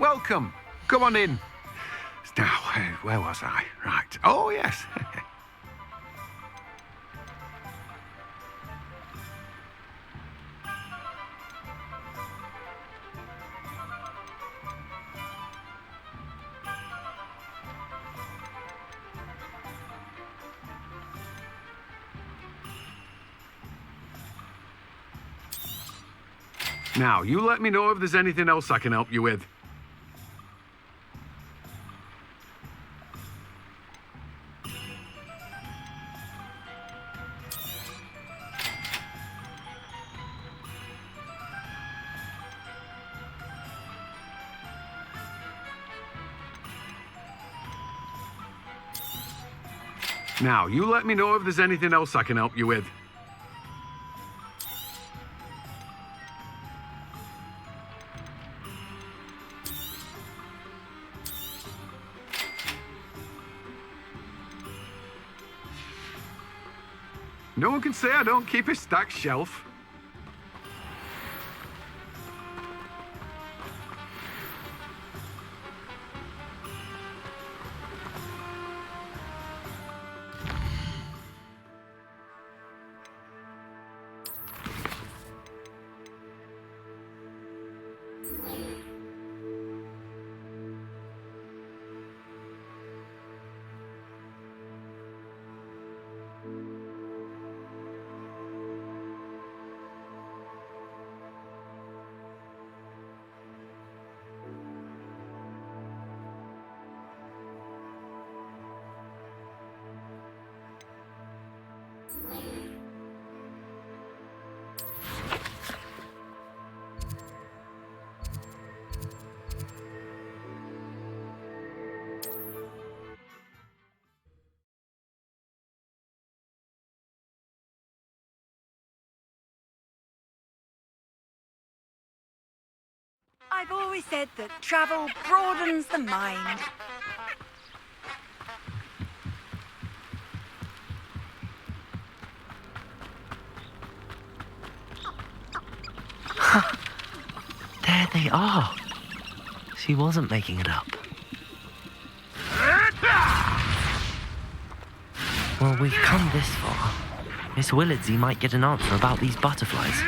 welcome. Come on in. Now, where was I? Right. Oh, yes. Now, you let me know if there's anything else I can help you with. Now, you let me know if there's anything else I can help you with. No one can say I don't keep a stacked shelf. I've always said that travel broadens the mind. There they are. She wasn't making it up. Well, we've come this far. Miss Willardsey might get an answer about these butterflies.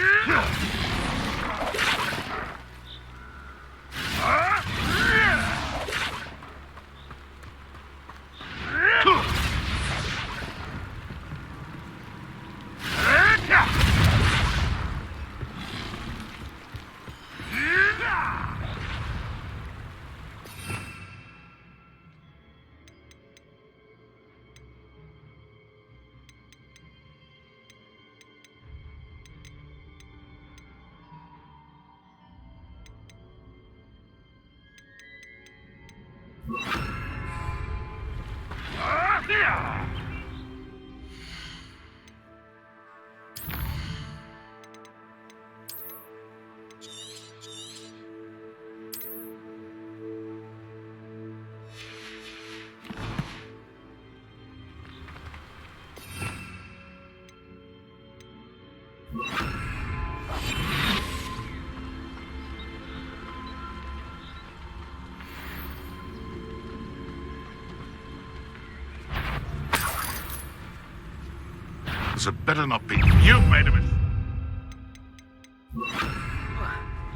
It better not be. You've made a mistake.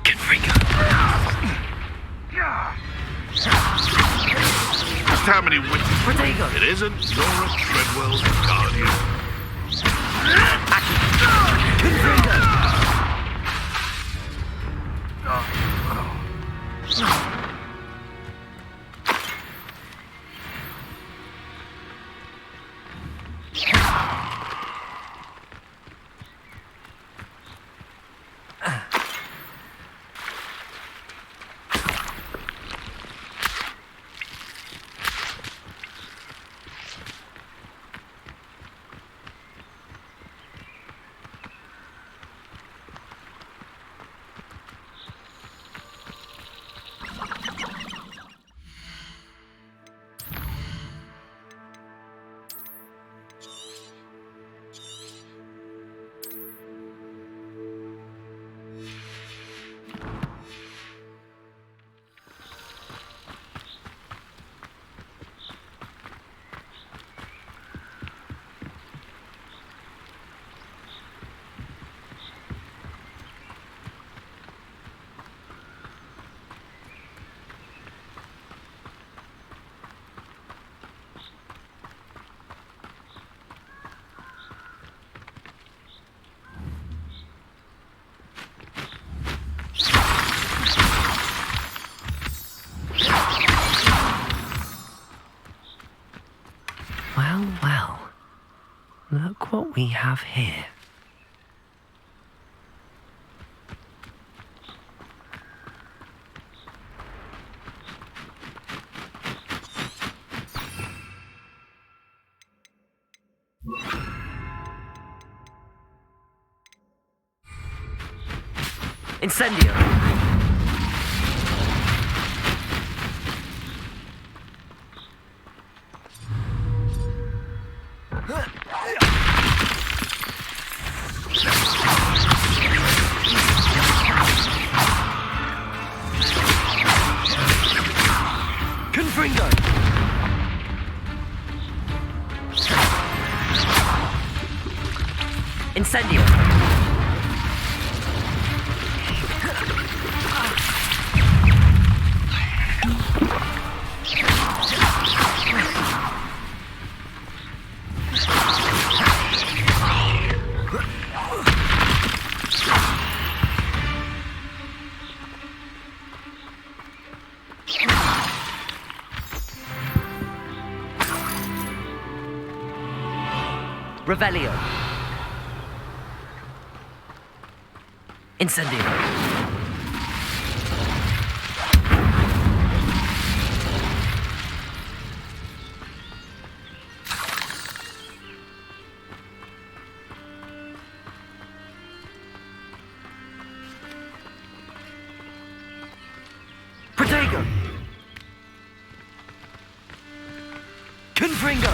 Confringo. Just how many witches? Protego. It isn't Nora Treadwell's guardian. Confringo. Well, well. Look what we have here. Incendio! Confringo! Incendio! Revelio. Incendio. Protego. Confringo.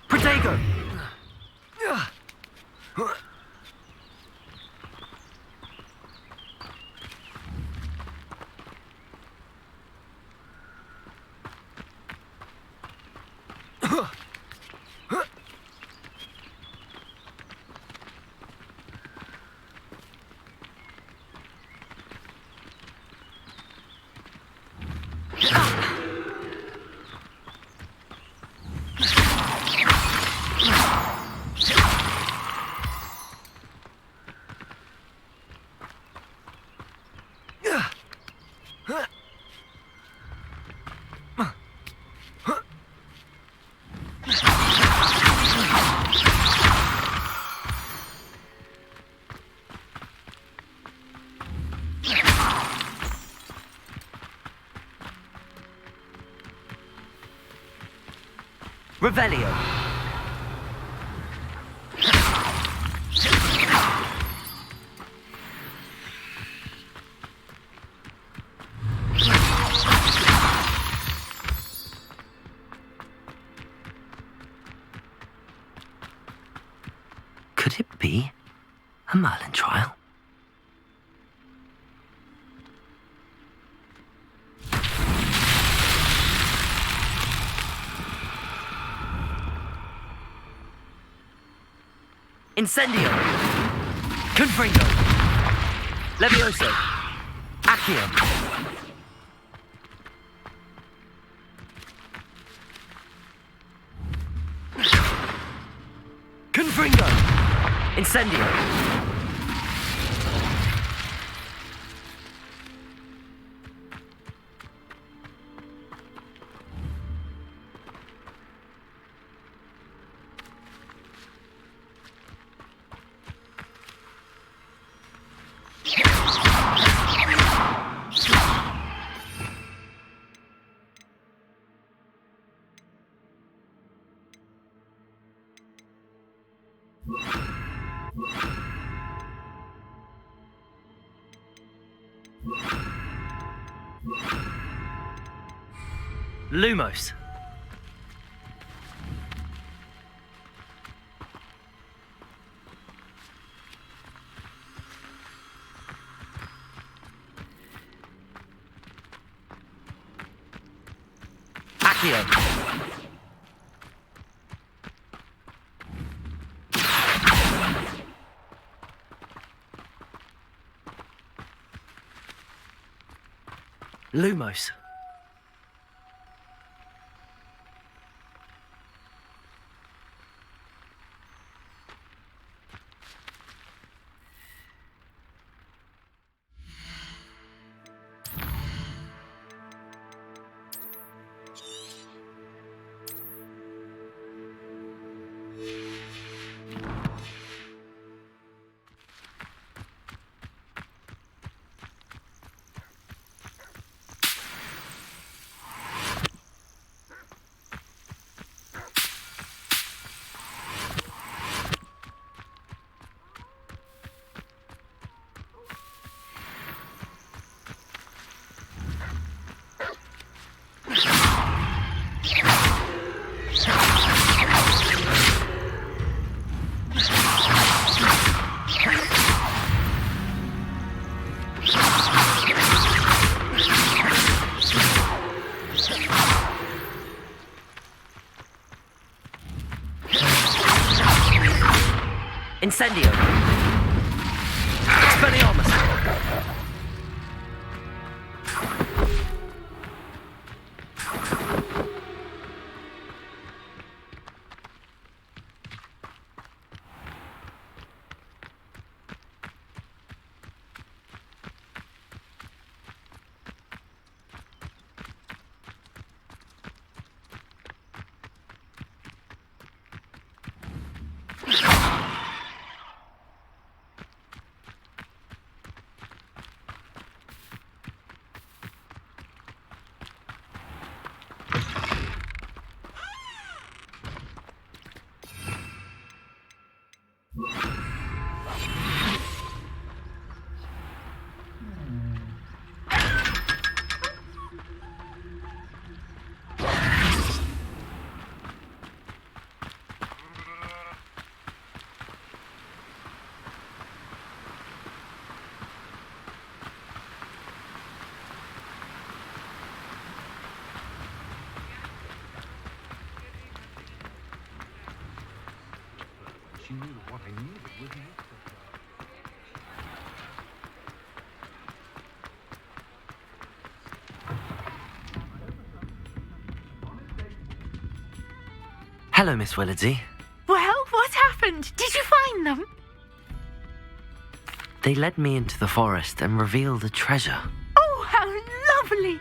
Protego! Revelio. Could it be a Merlin trial? Incendio! Confringo! Levioso! Accio! Accio. Confringo. Incendio. Lumos. Accio. Lumos. Incendio. Expelliarmus. She knew that what I needed was not. Hello, Miss Willardsey. Well, what happened? Did you find them? They led me into the forest and revealed a treasure. Oh, how lovely!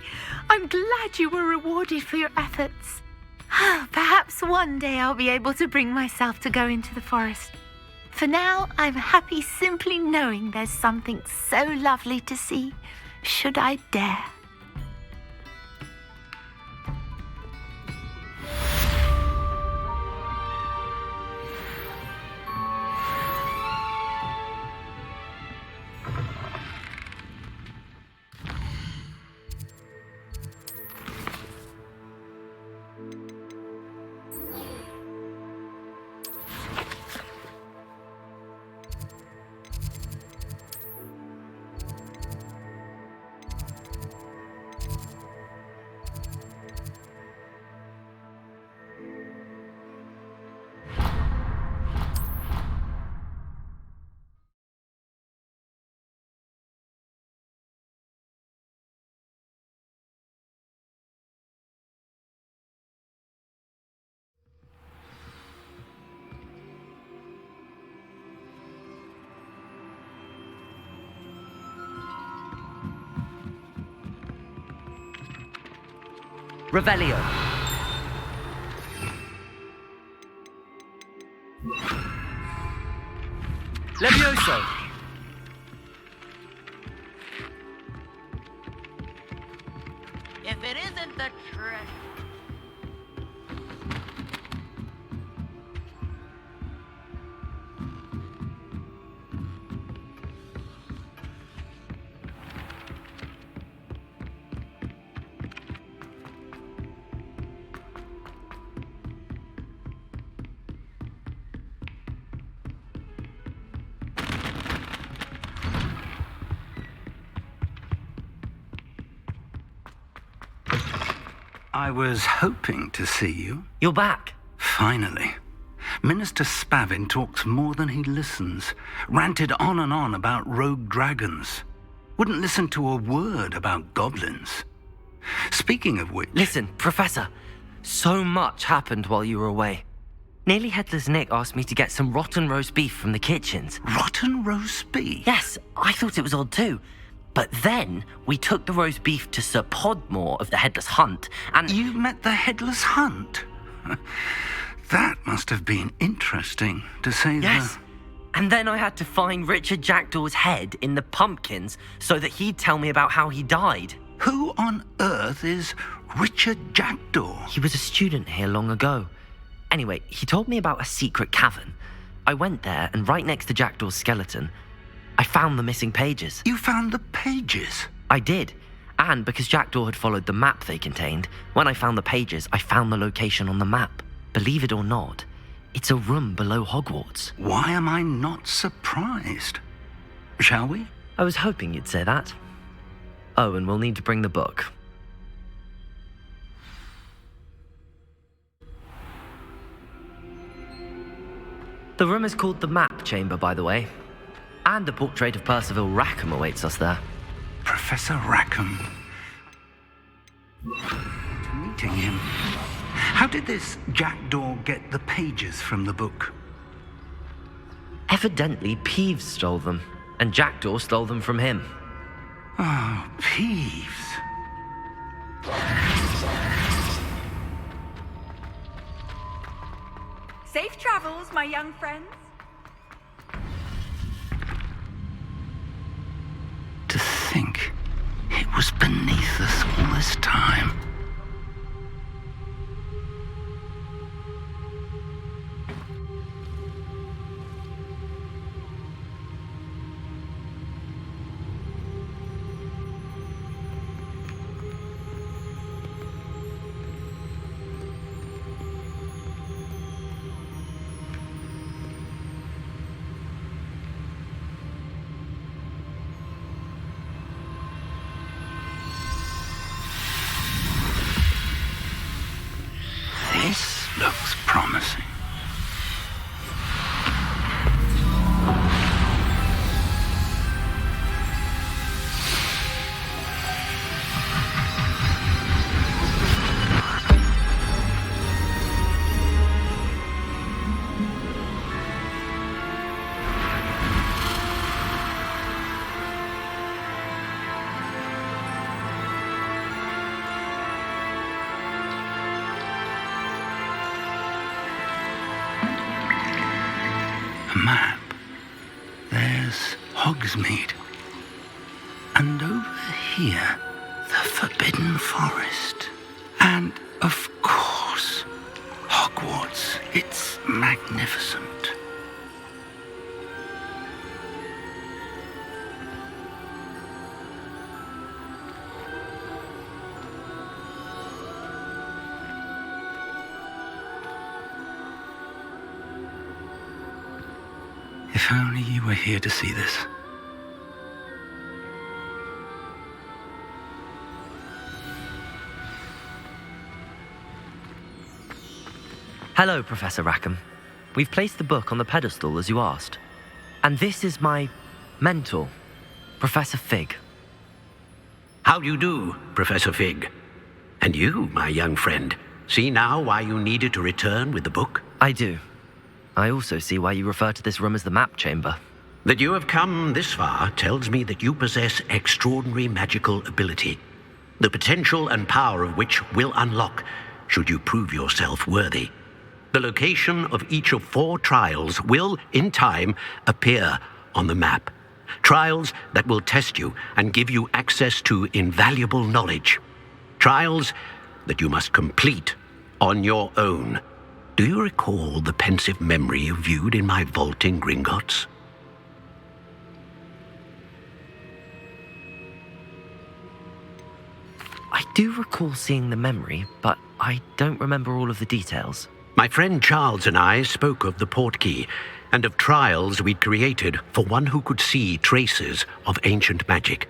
I'm glad you were rewarded for your efforts. Perhaps one day I'll be able to bring myself to go into the forest. For now, I'm happy simply knowing there's something so lovely to see, should I dare. Revelio. Levioso. If it isn't the treasure. I was hoping to see you. You're back. Finally. Minister Spavin talks more than he listens. Ranted on and on about rogue dragons. Wouldn't listen to a word about goblins. Speaking of which... Listen, Professor. So much happened while you were away. Nearly Headless Nick asked me to get some rotten roast beef from the kitchens. Rotten roast beef? Yes, I thought it was odd too. But then we took the roast beef to Sir Podmore of the Headless Hunt, and... You met the Headless Hunt? That must have been interesting, to say the... Yes. And then I had to find Richard Jackdaw's head in the pumpkins so that he'd tell me about how he died. Who on earth is Richard Jackdaw? He was a student here long ago. Anyway, he told me about a secret cavern. I went there, and right next to Jackdaw's skeleton, I found the missing pages. You found the pages? I did. And because Jackdaw had followed the map they contained, when I found the pages, I found the location on the map. Believe it or not, it's a room below Hogwarts. Why am I not surprised? Shall we? I was hoping you'd say that. Oh, and we'll need to bring the book. The room is called the Map Chamber, by the way. And a portrait of Percival Rackham awaits us there. Professor Rackham. Meeting him. How did this Jackdaw get the pages from the book? Evidently, Peeves stole them, and Jackdaw stole them from him. Oh, Peeves. Safe travels, my young friends. To think it was beneath us all this time. This looks promising. Map. There's Hogsmeade. And over here, the Forbidden Forest. And, of course, Hogwarts. It's magnificent. If only you were here to see this. Hello, Professor Rackham. We've placed the book on the pedestal as you asked. And this is my mentor, Professor Fig. How do you do, Professor Fig? And you, my young friend, see now why you needed to return with the book? I do. I also see why you refer to this room as the Map Chamber. That you have come this far tells me that you possess extraordinary magical ability. the potential and power of which will unlock should you prove yourself worthy. The location of each of 4 trials will, in time, appear on the map. Trials that will test you and give you access to invaluable knowledge. Trials that you must complete on your own. Do you recall the pensive memory you viewed in my vault in Gringotts? I do recall seeing the memory, but I don't remember all of the details. My friend Charles and I spoke of the portkey and of trials we'd created for one who could see traces of ancient magic.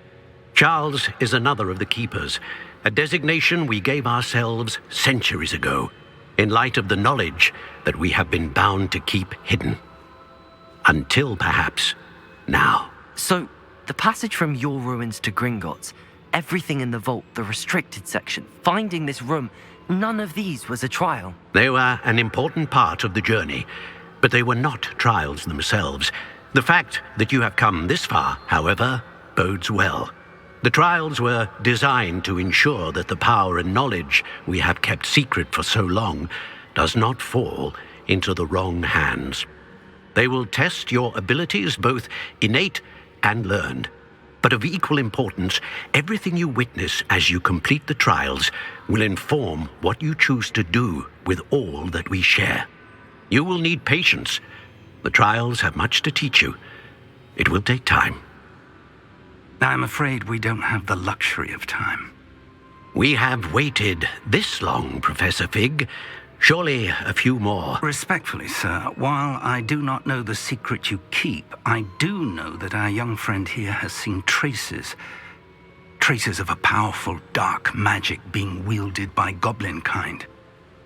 Charles is another of the keepers, a designation we gave ourselves centuries ago, in light of the knowledge that we have been bound to keep hidden. Until perhaps now. So, the passage from your ruins to Gringotts, everything in the vault, the restricted section, finding this room, none of these was a trial. They were an important part of the journey, but they were not trials themselves. The fact that you have come this far, however, bodes well. The trials were designed to ensure that the power and knowledge we have kept secret for so long does not fall into the wrong hands. They will test your abilities, both innate and learned. But of equal importance, everything you witness as you complete the trials will inform what you choose to do with all that we share. You will need patience. The trials have much to teach you. It will take time. I'm afraid we don't have the luxury of time. We have waited this long, Professor Fig. Surely a few more. Respectfully, sir, while I do not know the secret you keep, I do know that our young friend here has seen traces of a powerful dark magic being wielded by goblin kind.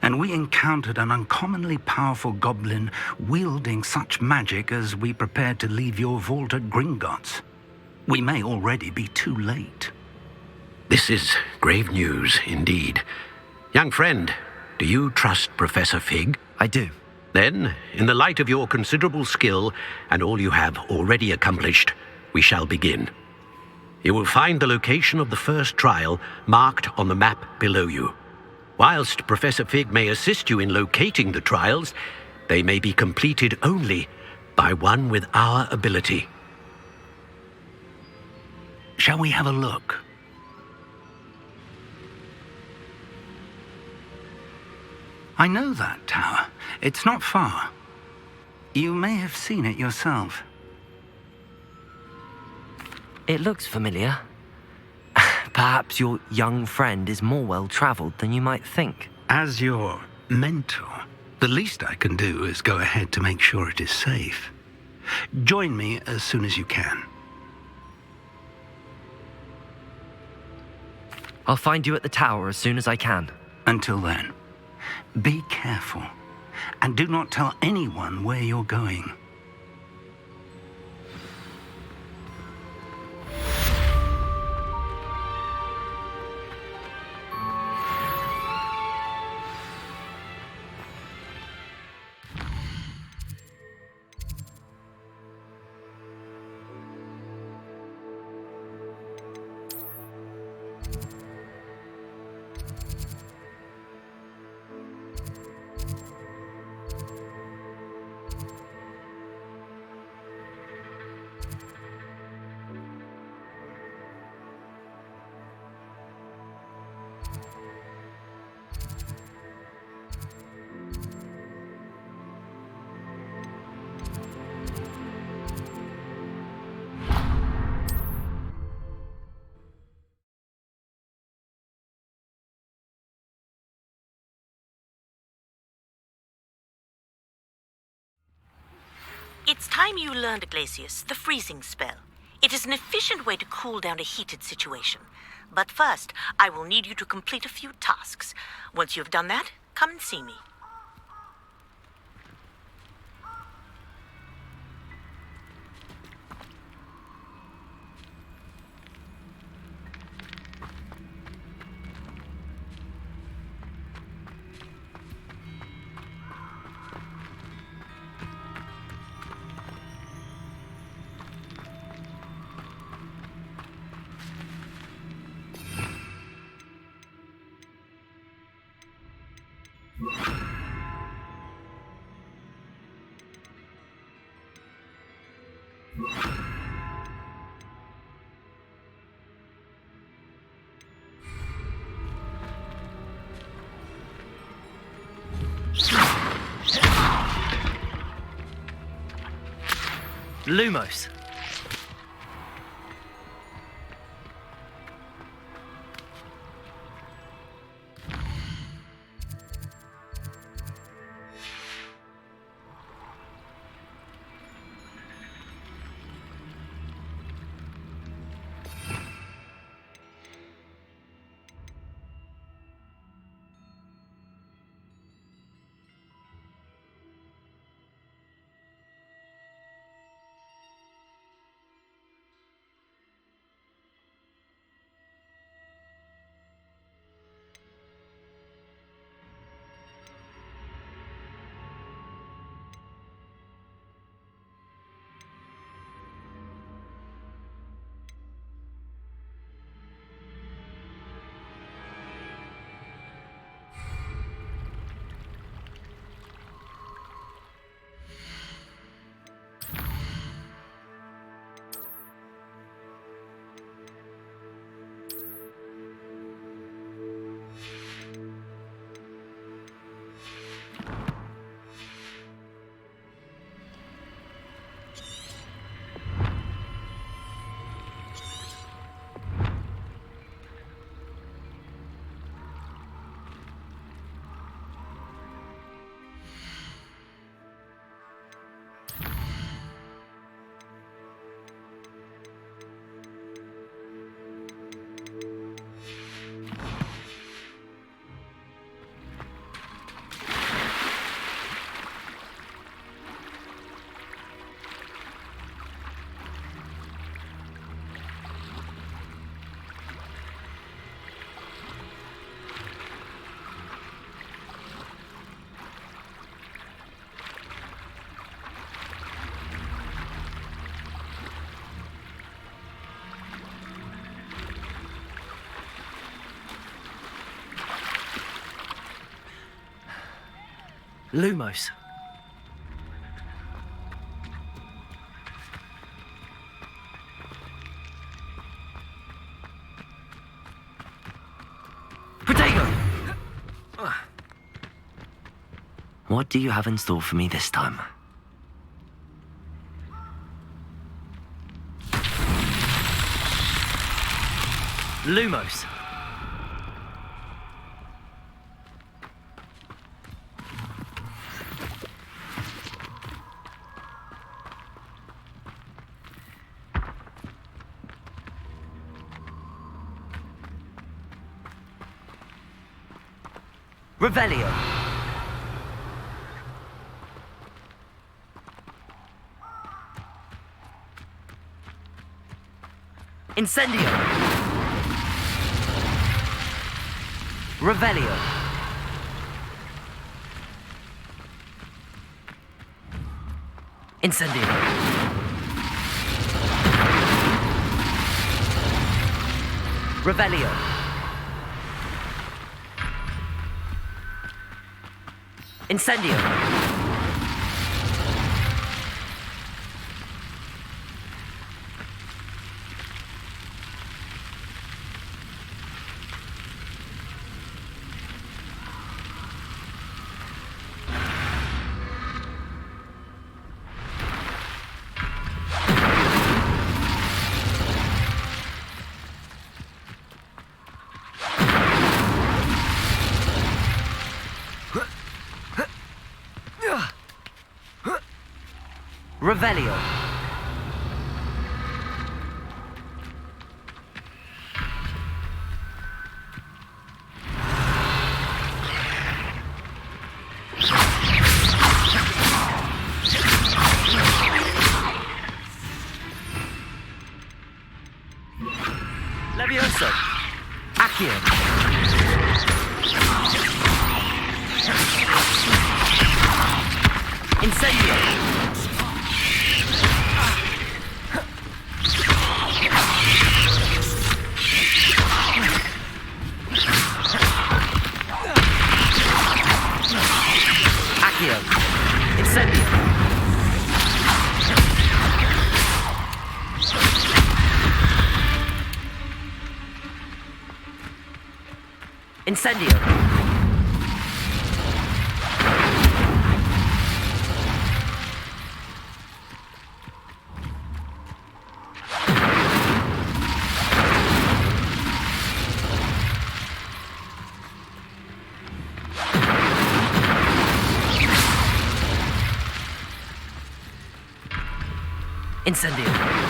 And we encountered an uncommonly powerful goblin wielding such magic as we prepared to leave your vault at Gringotts. We may already be too late. This is grave news indeed. Young friend, do you trust Professor Fig? I do. Then, in the light of your considerable skill and all you have already accomplished, we shall begin. You will find the location of the first trial marked on the map below you. Whilst Professor Fig may assist you in locating the trials, they may be completed only by one with our ability. Shall we have a look? I know that tower. It's not far. You may have seen it yourself. It looks familiar. Perhaps your young friend is more well-traveled than you might think. As your mentor, the least I can do is go ahead to make sure it is safe. Join me as soon as you can. I'll find you at the tower as soon as I can. Until then, be careful, and do not tell anyone where you're going. It's time you learned, Glacius, the freezing spell. It is an efficient way to cool down a heated situation. But first, I will need you to complete a few tasks. Once you've done that, come and see me. Lumos. Lumos. Potato! What do you have in store for me this time? Lumos. Revelio. Incendio. Revelio. Incendio. Revelio. Incendio. Revelio. Levioso. Accio. Incendio. Accio. Incendio. Incendio. Incendio.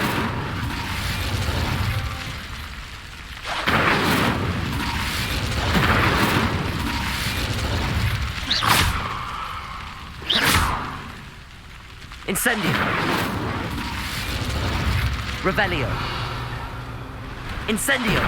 Incendio. Revelio. Incendio.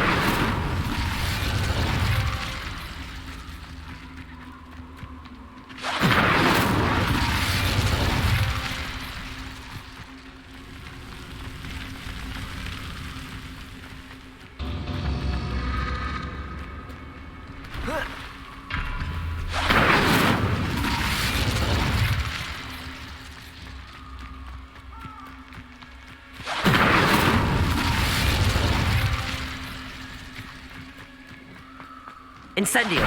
Incendio.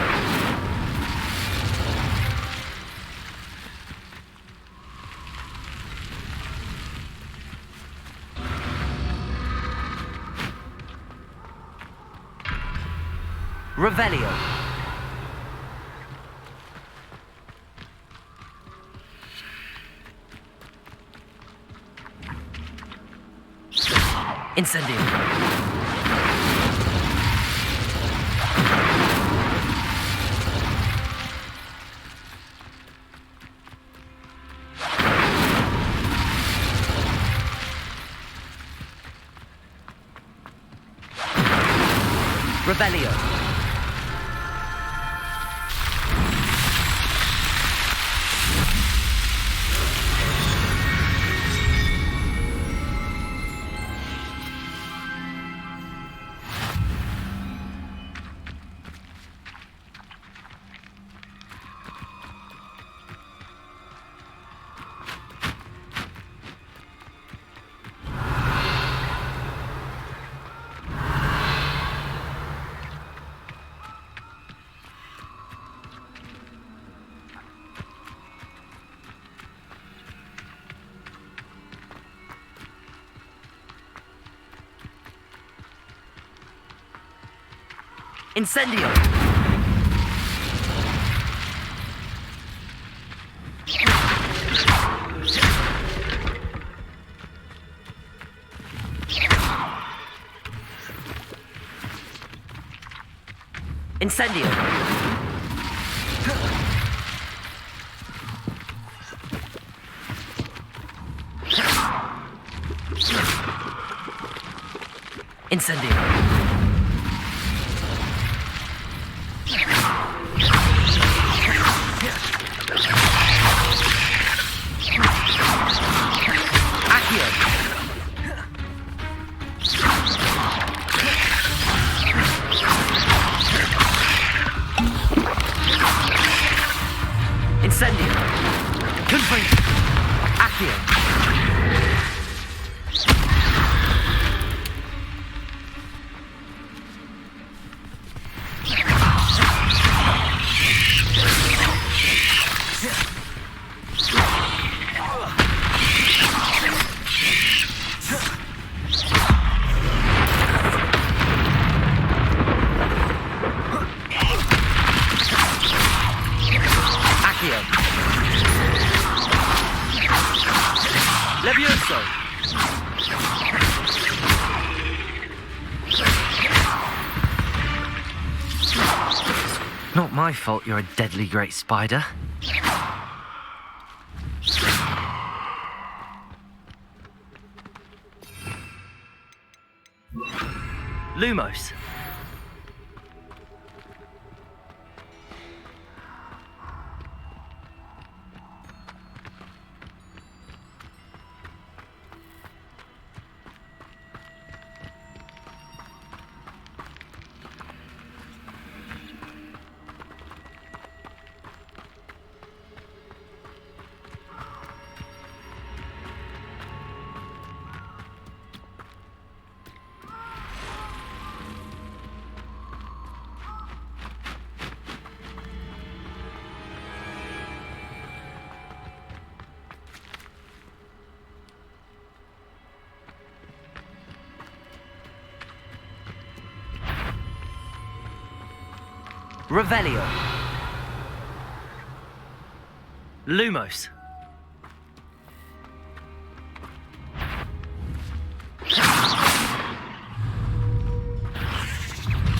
Revelio. Incendio. Revelio. Incendio. Incendio. Incendio. Incendio. Confront. Accio. Levioso. Not my fault you're a deadly great spider. Lumos. Revelio. Lumos.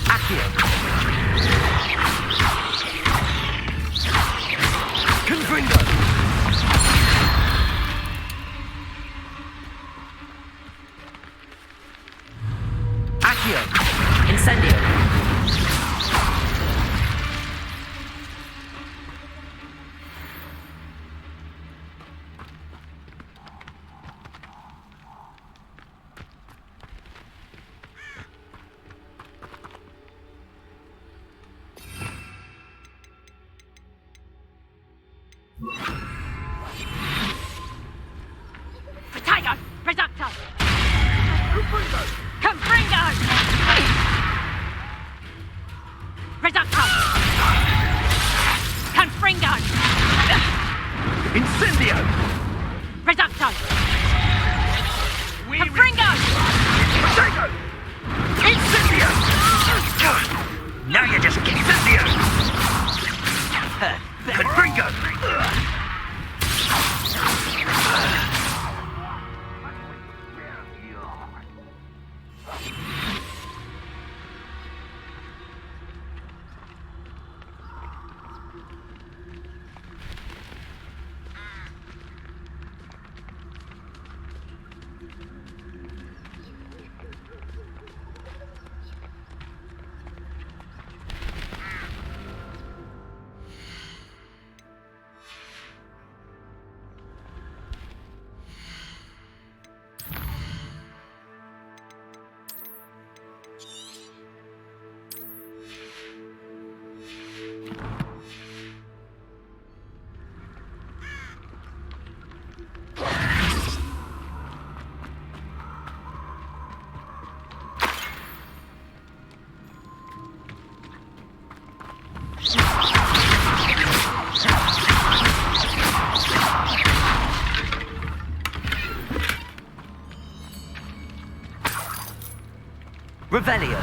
Accio. Confringo. Accio. Incendio. Potato! Reducto! Confringo! Reducto! Confringo! Incendio! Reducto! Confringo! Potato! Incendio! Now you're just Incendio! Confringo! Revelio.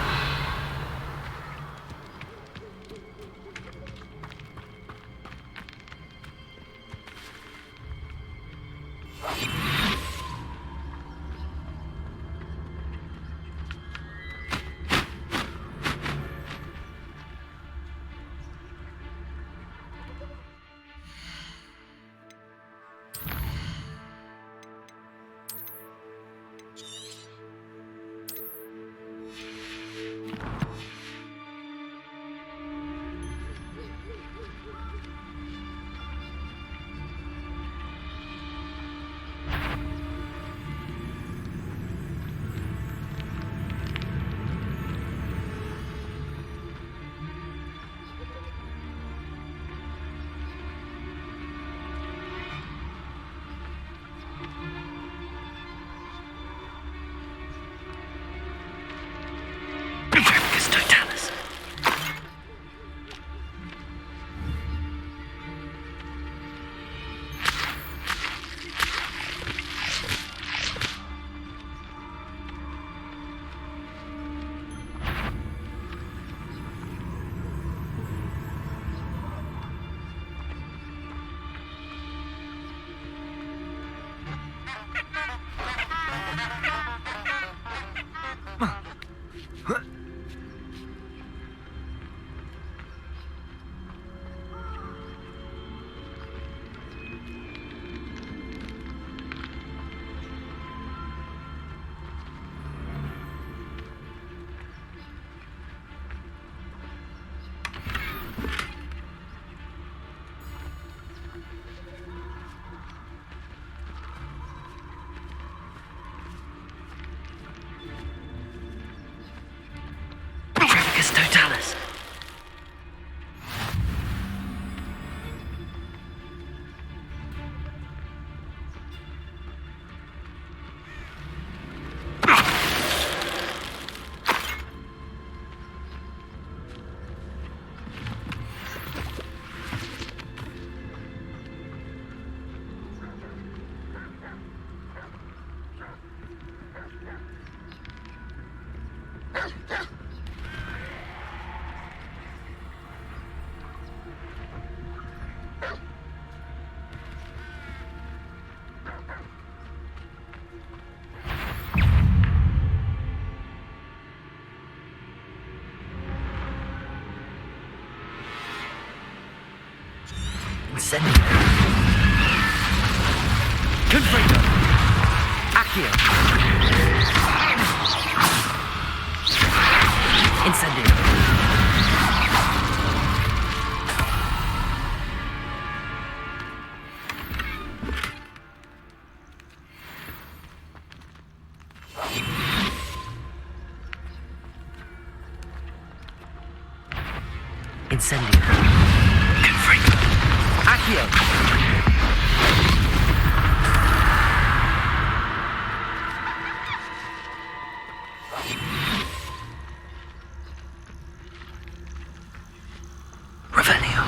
Totalis. Incendio. Confringo. Accio. Incendio. Incendio. Confringo. Accio. Revelio.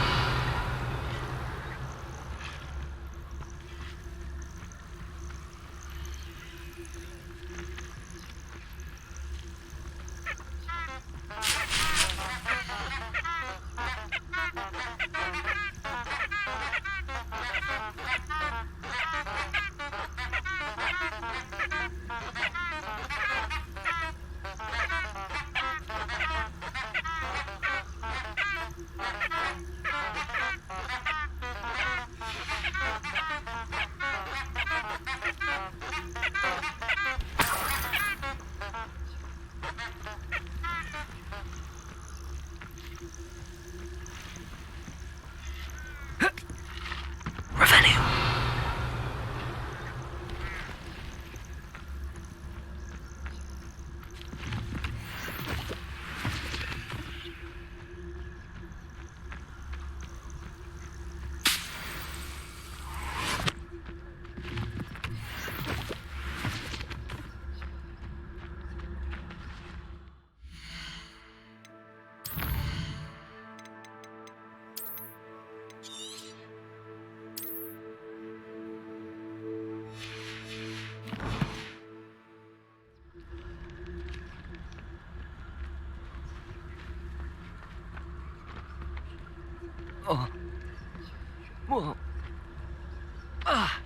Oh. Whoa. Ah.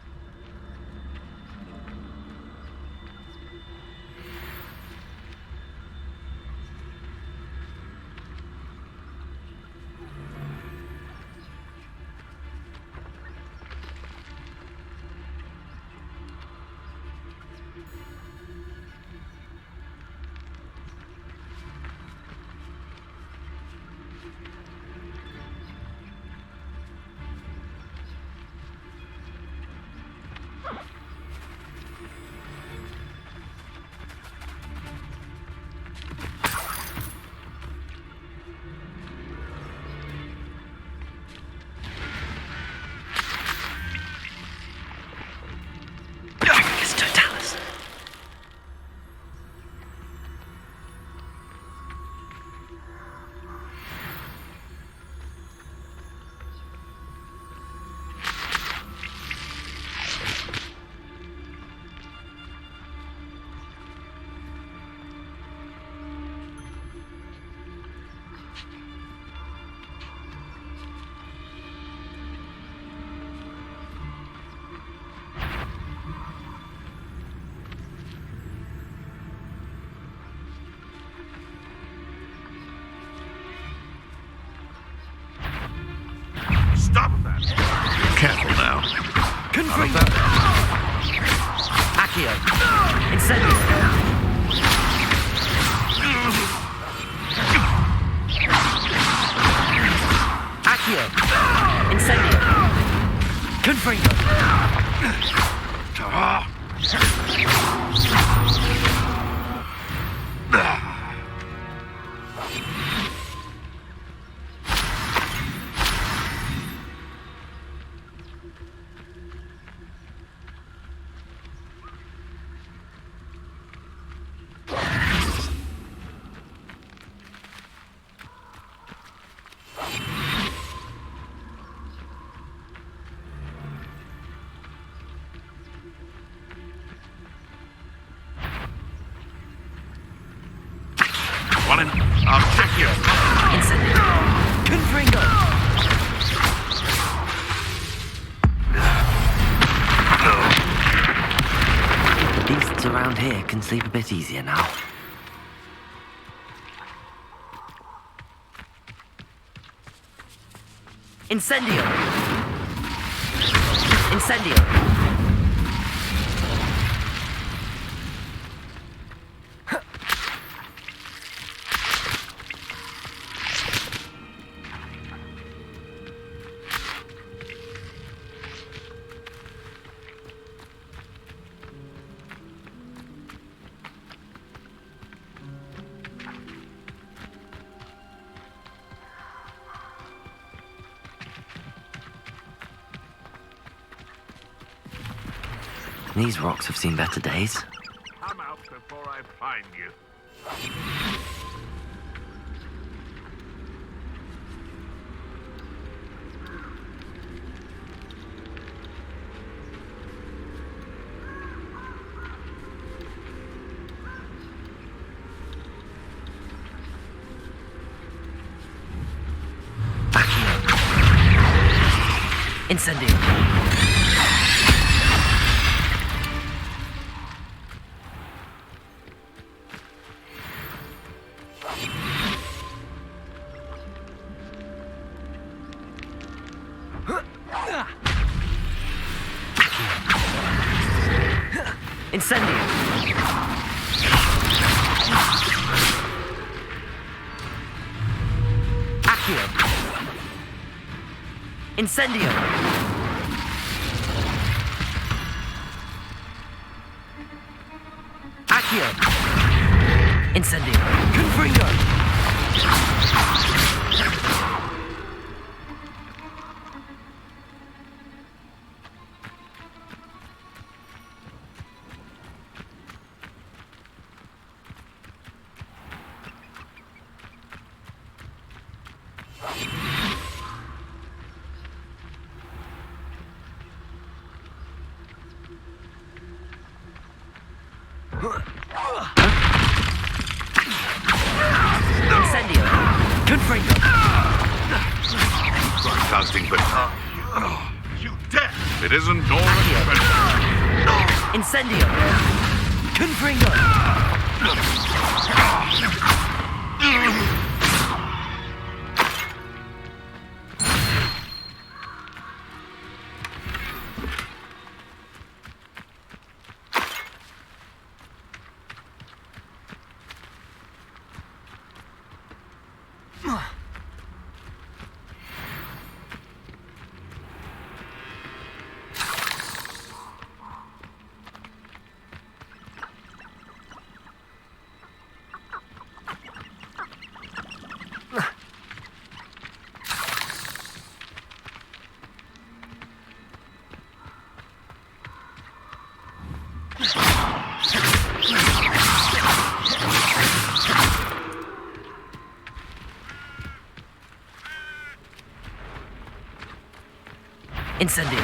Stop that! Careful now. Confringo. Accio. Incendio. Accio. Incendio. Confringo. One in. I'll check you. Incendio. Confringo. Beasts around here can sleep a bit easier now. Incendio. Incendio. These rocks have seen better days. Come out before I find you. Incendio. Incendio. Accio. Incendio. Accio. Incendio. Confringo. Incendio. Confringo. Broadcasting, but you deaf. It isn't all Incendio. Confringo. Incendio.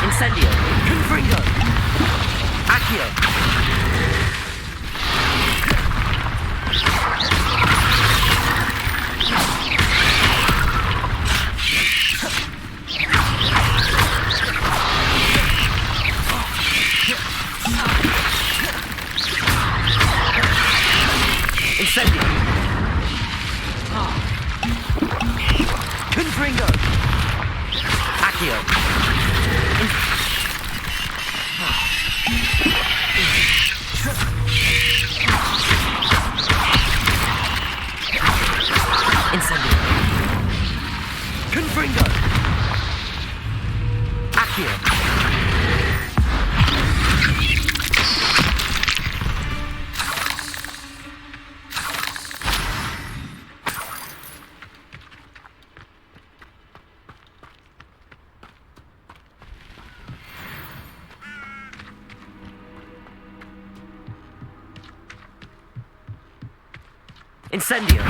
Incendio. Confringo. Accio. Incendio. Confringo. Accio. Incendio. Confringo. Accio. Incendio.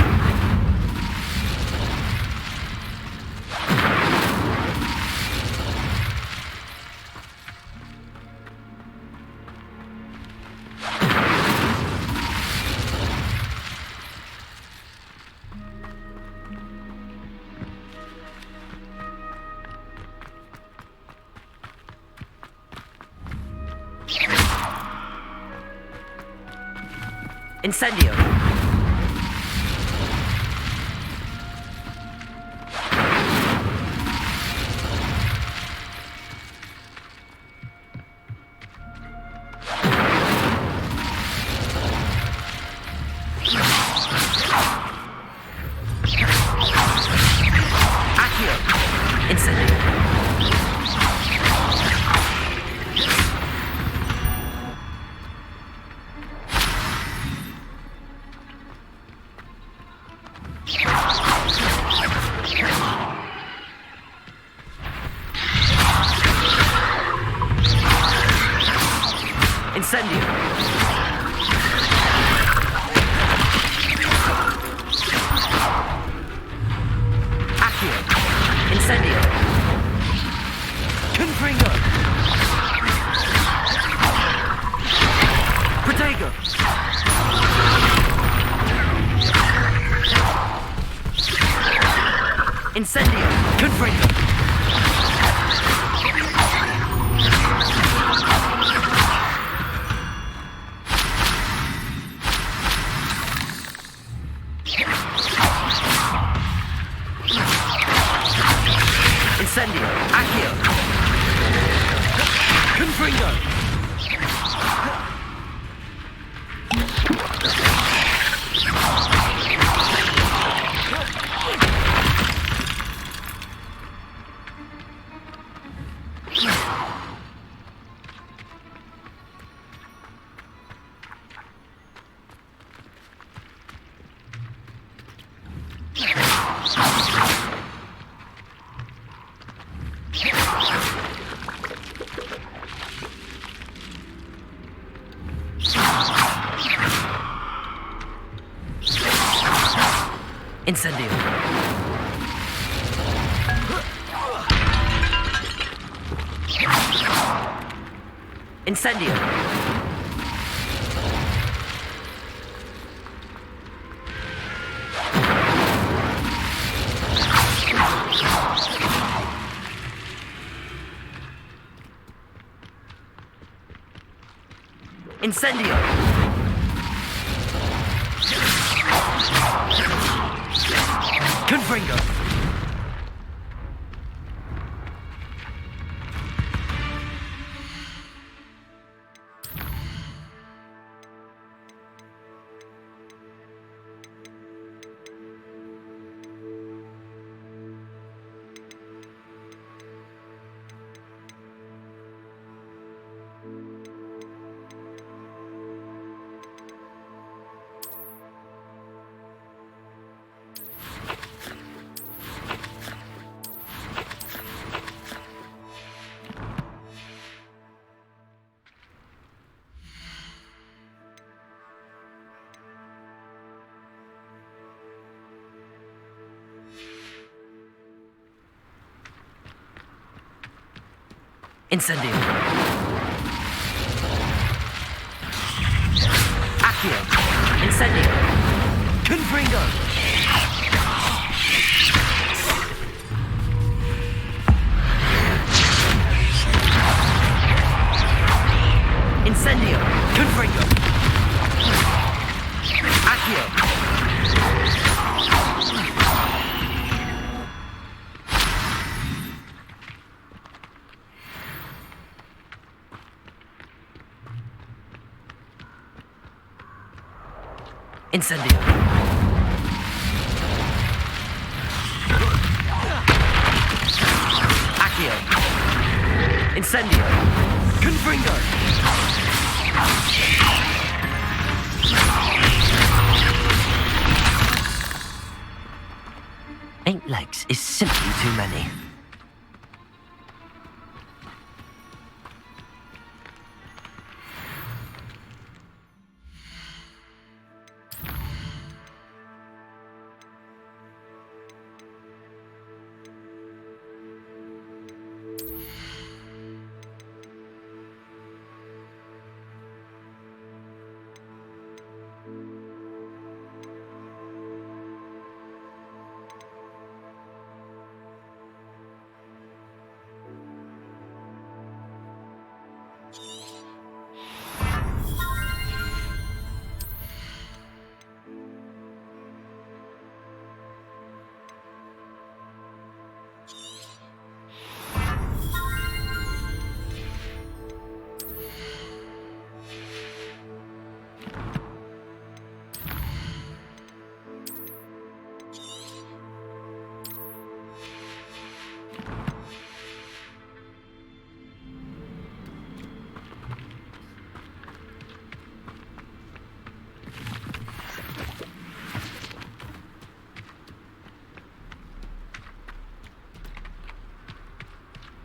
Incendio. Accio. Incendio. Incendio. Accio. Incendio. Confringo. Protego. Incendio. Confringo. Incendio. Accio. Confringo. Incendio. Incendio. Incendio. Confringo. Incendio. Accio. Incendio. Confringo. Incendio. Confringo. Accio. Incendio. Accio. Incendio. Confringo. Eight legs is simply too many.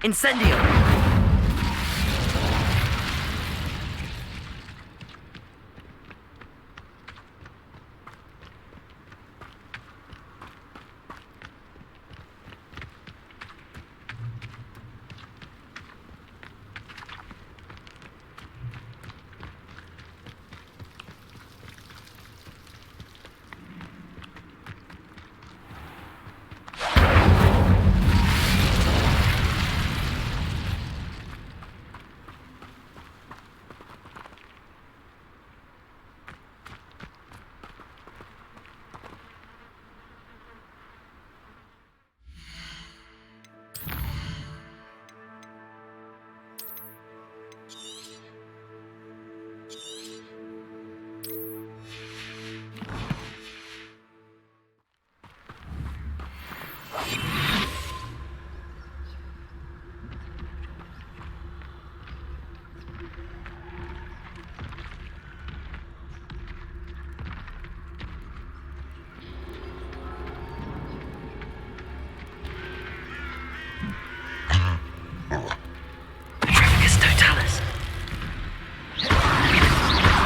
Incendio!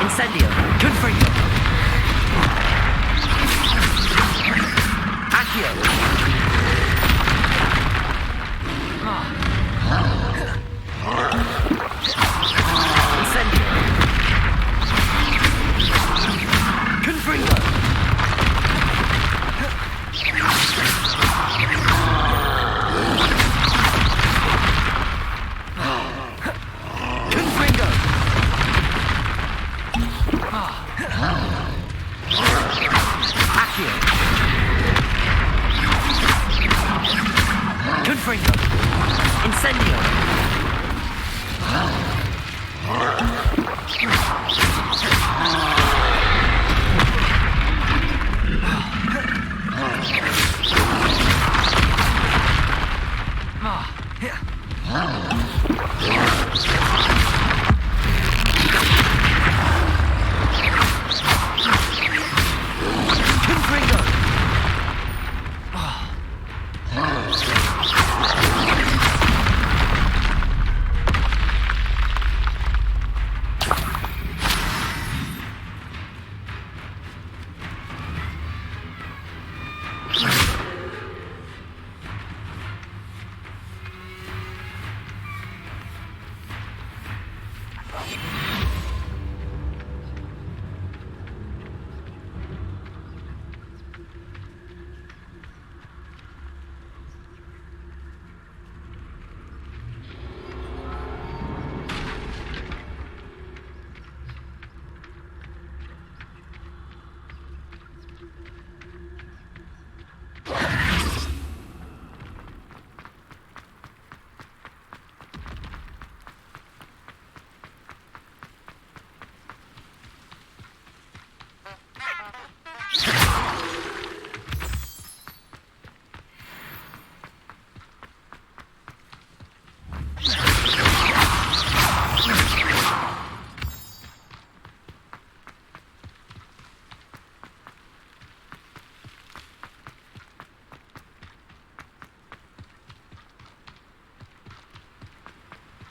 Incendio! Confringo! Accio! Incendio! Confringo! Confringo! Incendio!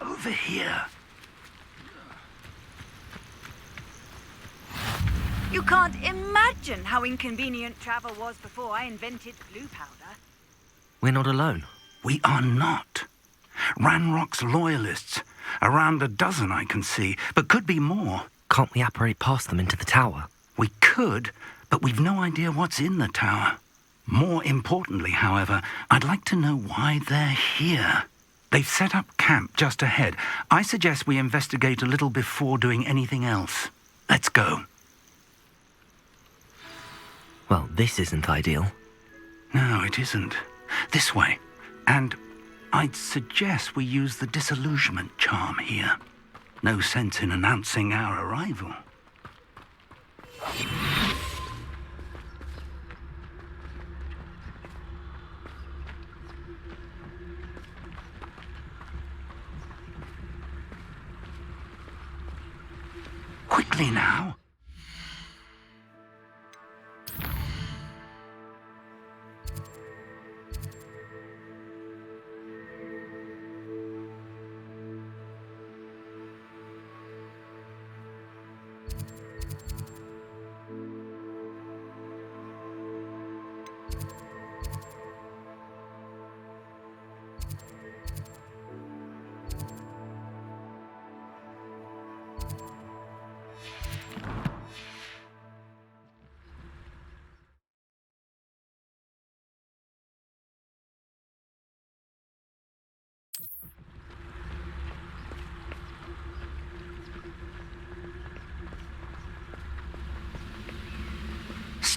Over here. You can't imagine how inconvenient travel was before I invented glue powder. We're not alone. We are not. Ranrock's loyalists. Around a dozen I can see, but could be more. Can't we apparate past them into the tower? We could, but we've no idea what's in the tower. More importantly, however, I'd like to know why they're here. They've set up camp just ahead. I suggest we investigate a little before doing anything else. Let's go. Well, this isn't ideal. No, it isn't. This way. And I'd suggest we use the disillusionment charm here. No sense in announcing our arrival. Quickly now.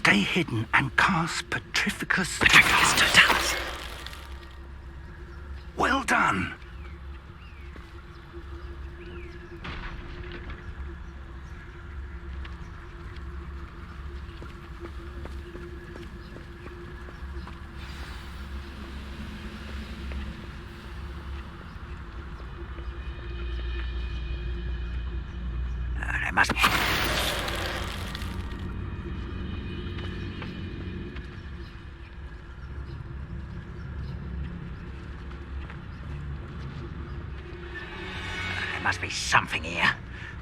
Stay hidden and cast Petrificus... Petrificus Totalis. Well done. There must be... There must be something here.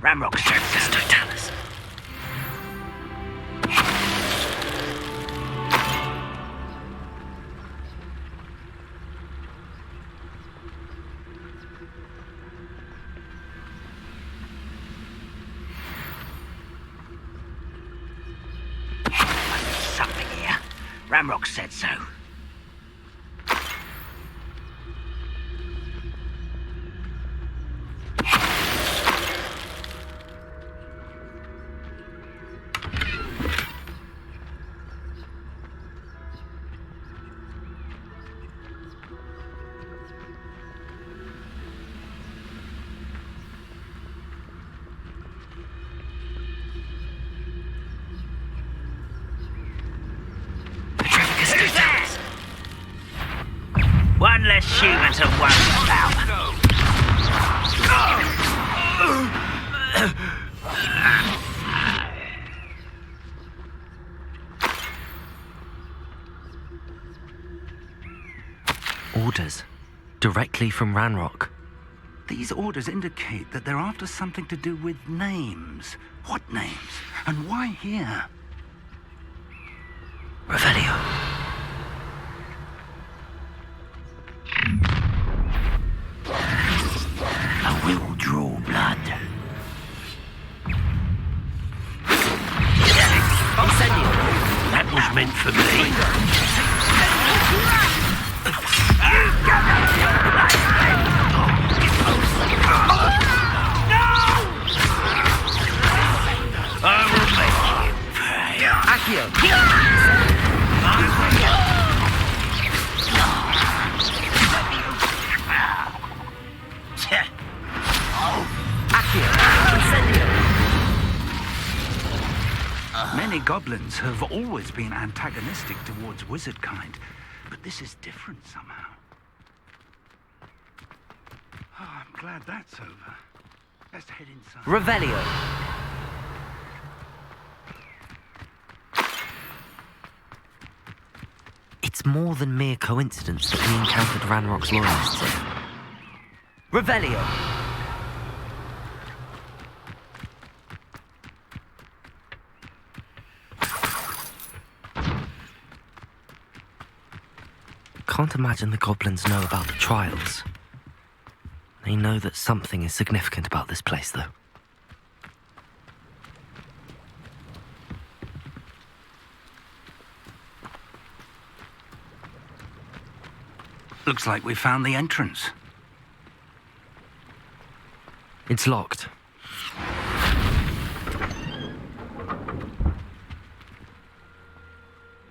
Ramrock Petrificus Totalis. Something here. Ramrock said so. One less human to worry about. Orders. Directly from Ranrock. These orders indicate that they're after something to do with names. What names? And why here? Revelio. I will draw blood. That was meant for I will make you pay. Accio. Many goblins have always been antagonistic towards wizard kind, but this is different somehow. Oh, I'm glad that's over. Let's head inside. Revelio. It's more than mere coincidence that we encountered Ranrock's loyalists here. Revelio. Can't imagine the goblins know about the trials. They know that something is significant about this place, though. Looks like we found the entrance. It's locked.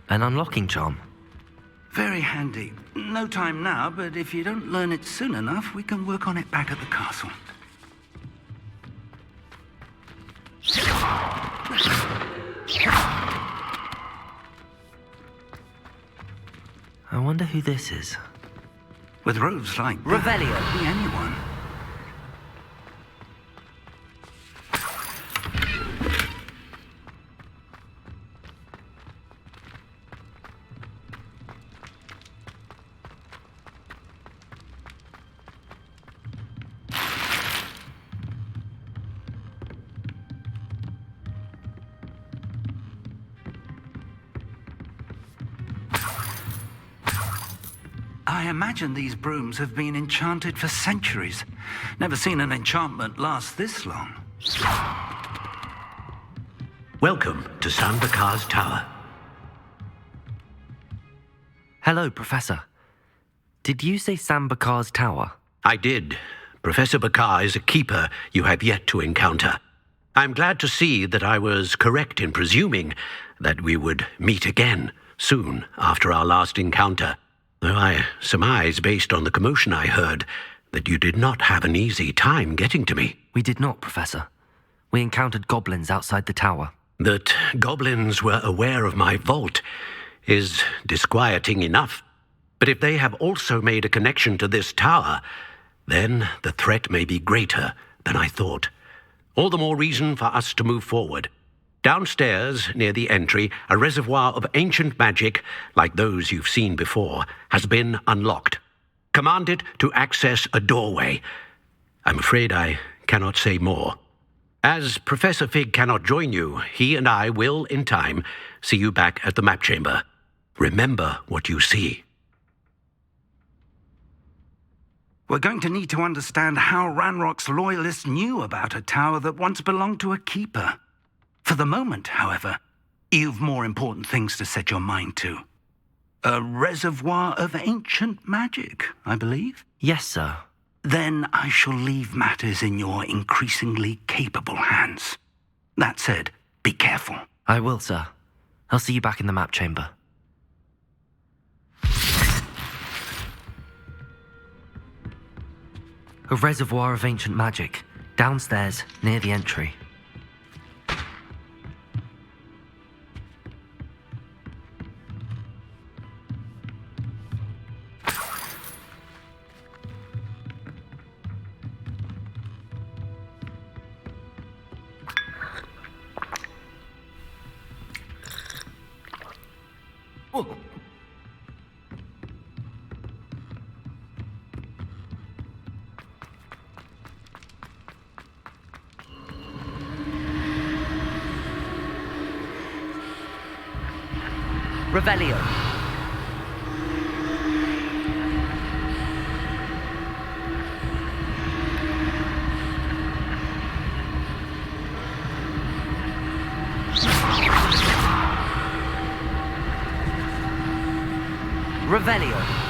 An unlocking charm. Very handy. No time now, but if you don't learn it soon enough, we can work on it back at the castle. I wonder who this is. With robes like Revelio. That, be anyone. I imagine these brooms have been enchanted for centuries. Never seen an enchantment last this long. Welcome to Sanbakar's Tower. Hello, Professor. Did you say Sambakar's Tower? I did. Professor Bakar is a keeper you have yet to encounter. I'm glad to see that I was correct in presuming that we would meet again soon after our last encounter, though I surmise, based on the commotion I heard, that you did not have an easy time getting to me. We did not, Professor. We encountered goblins outside the tower. That goblins were aware of my vault is disquieting enough. But if they have also made a connection to this tower, then the threat may be greater than I thought. All the more reason for us to move forward. Downstairs, near the entry, a reservoir of ancient magic, like those you've seen before, has been unlocked. Command it to access a doorway. I'm afraid I cannot say more. As Professor Fig cannot join you, he and I will, in time, see you back at the map chamber. Remember what you see. We're going to need to understand how Ranrock's loyalists knew about a tower that once belonged to a keeper. For the moment, however, you've more important things to set your mind to. A reservoir of ancient magic, I believe? Yes, sir. Then I shall leave matters in your increasingly capable hands. That said, be careful. I will, sir. I'll see you back in the map chamber. A reservoir of ancient magic, downstairs, near the entry. Revelio. Revelio.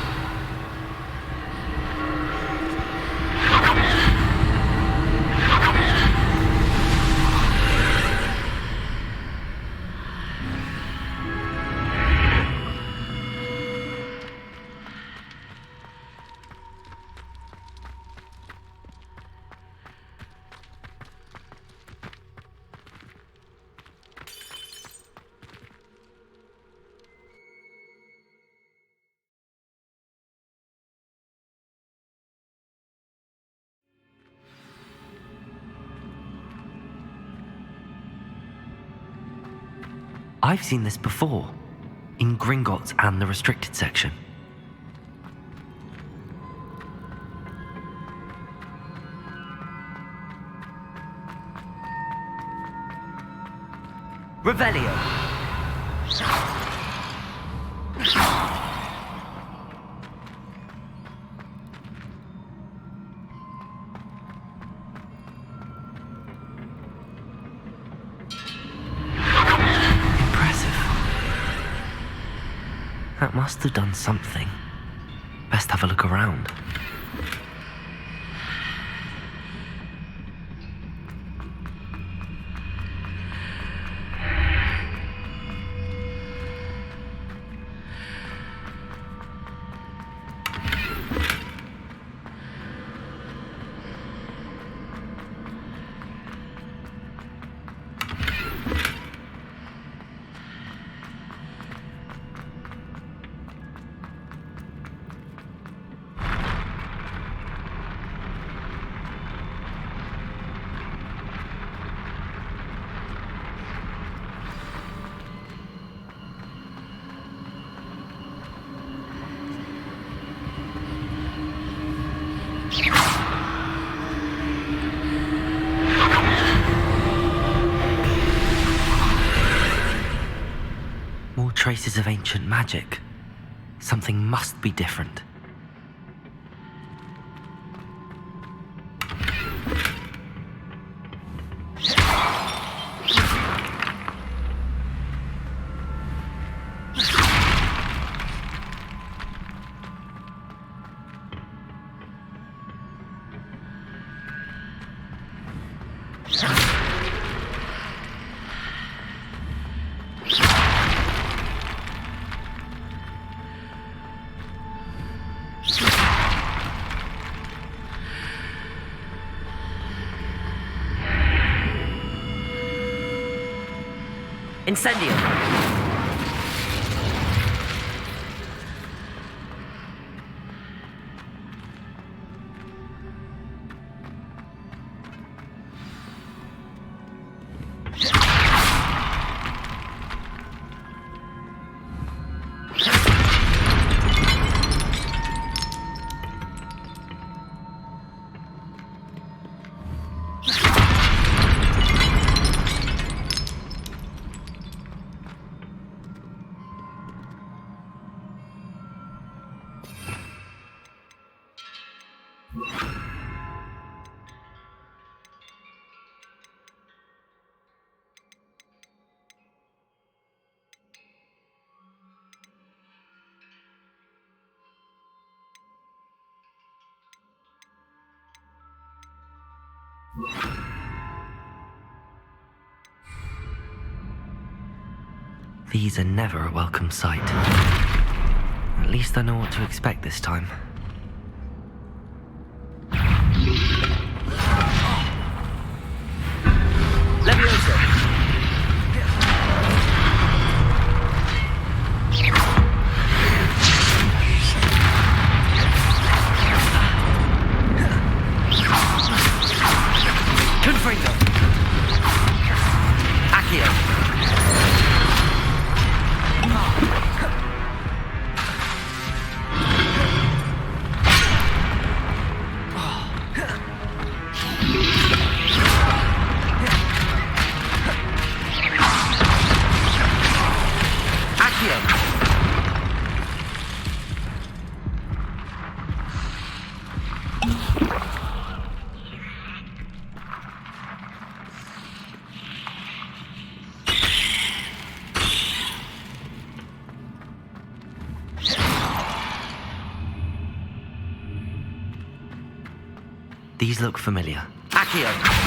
I've seen this before, in Gringotts and the restricted section. Revelio. That must have done something. Best have a look around. More traces of ancient magic. Something must be different. Incendio! These are never a welcome sight. At least I know what to expect this time. Leviosa! Confringo! Accio! These look familiar. Accio!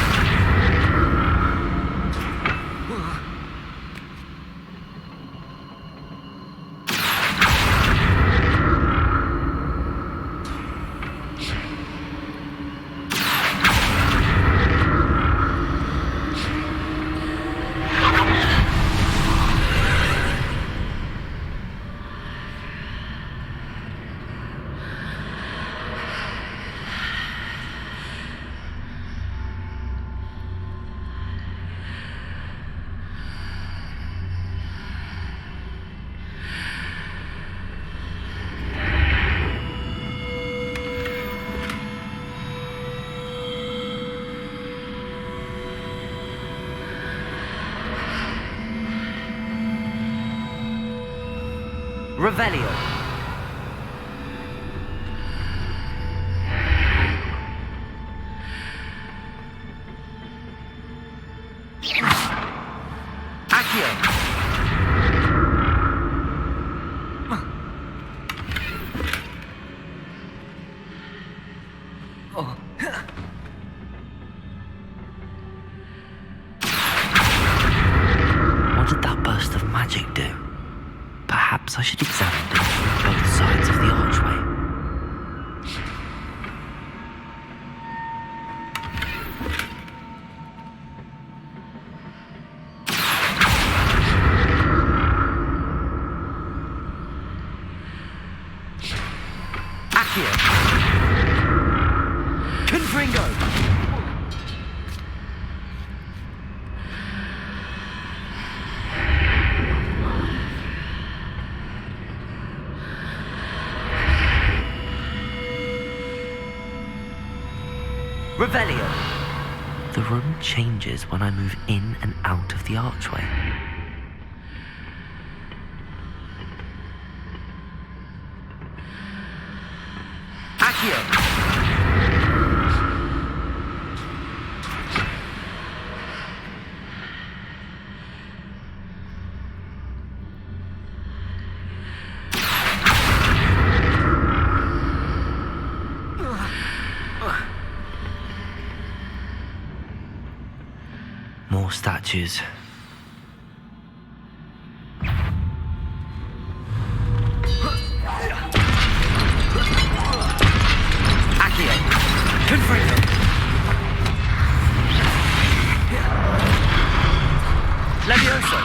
Revelio. Accio. Oh. What did that burst of magic do? Perhaps I should examine it from both sides of the archway. Accio. Confringo. Revelio. The room changes when I move in and out of the archway. Accio. More statues. Accio. Confringo. Leviosa.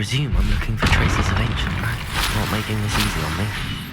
presume I'm looking for traces of ancient magic, not making this easy on me.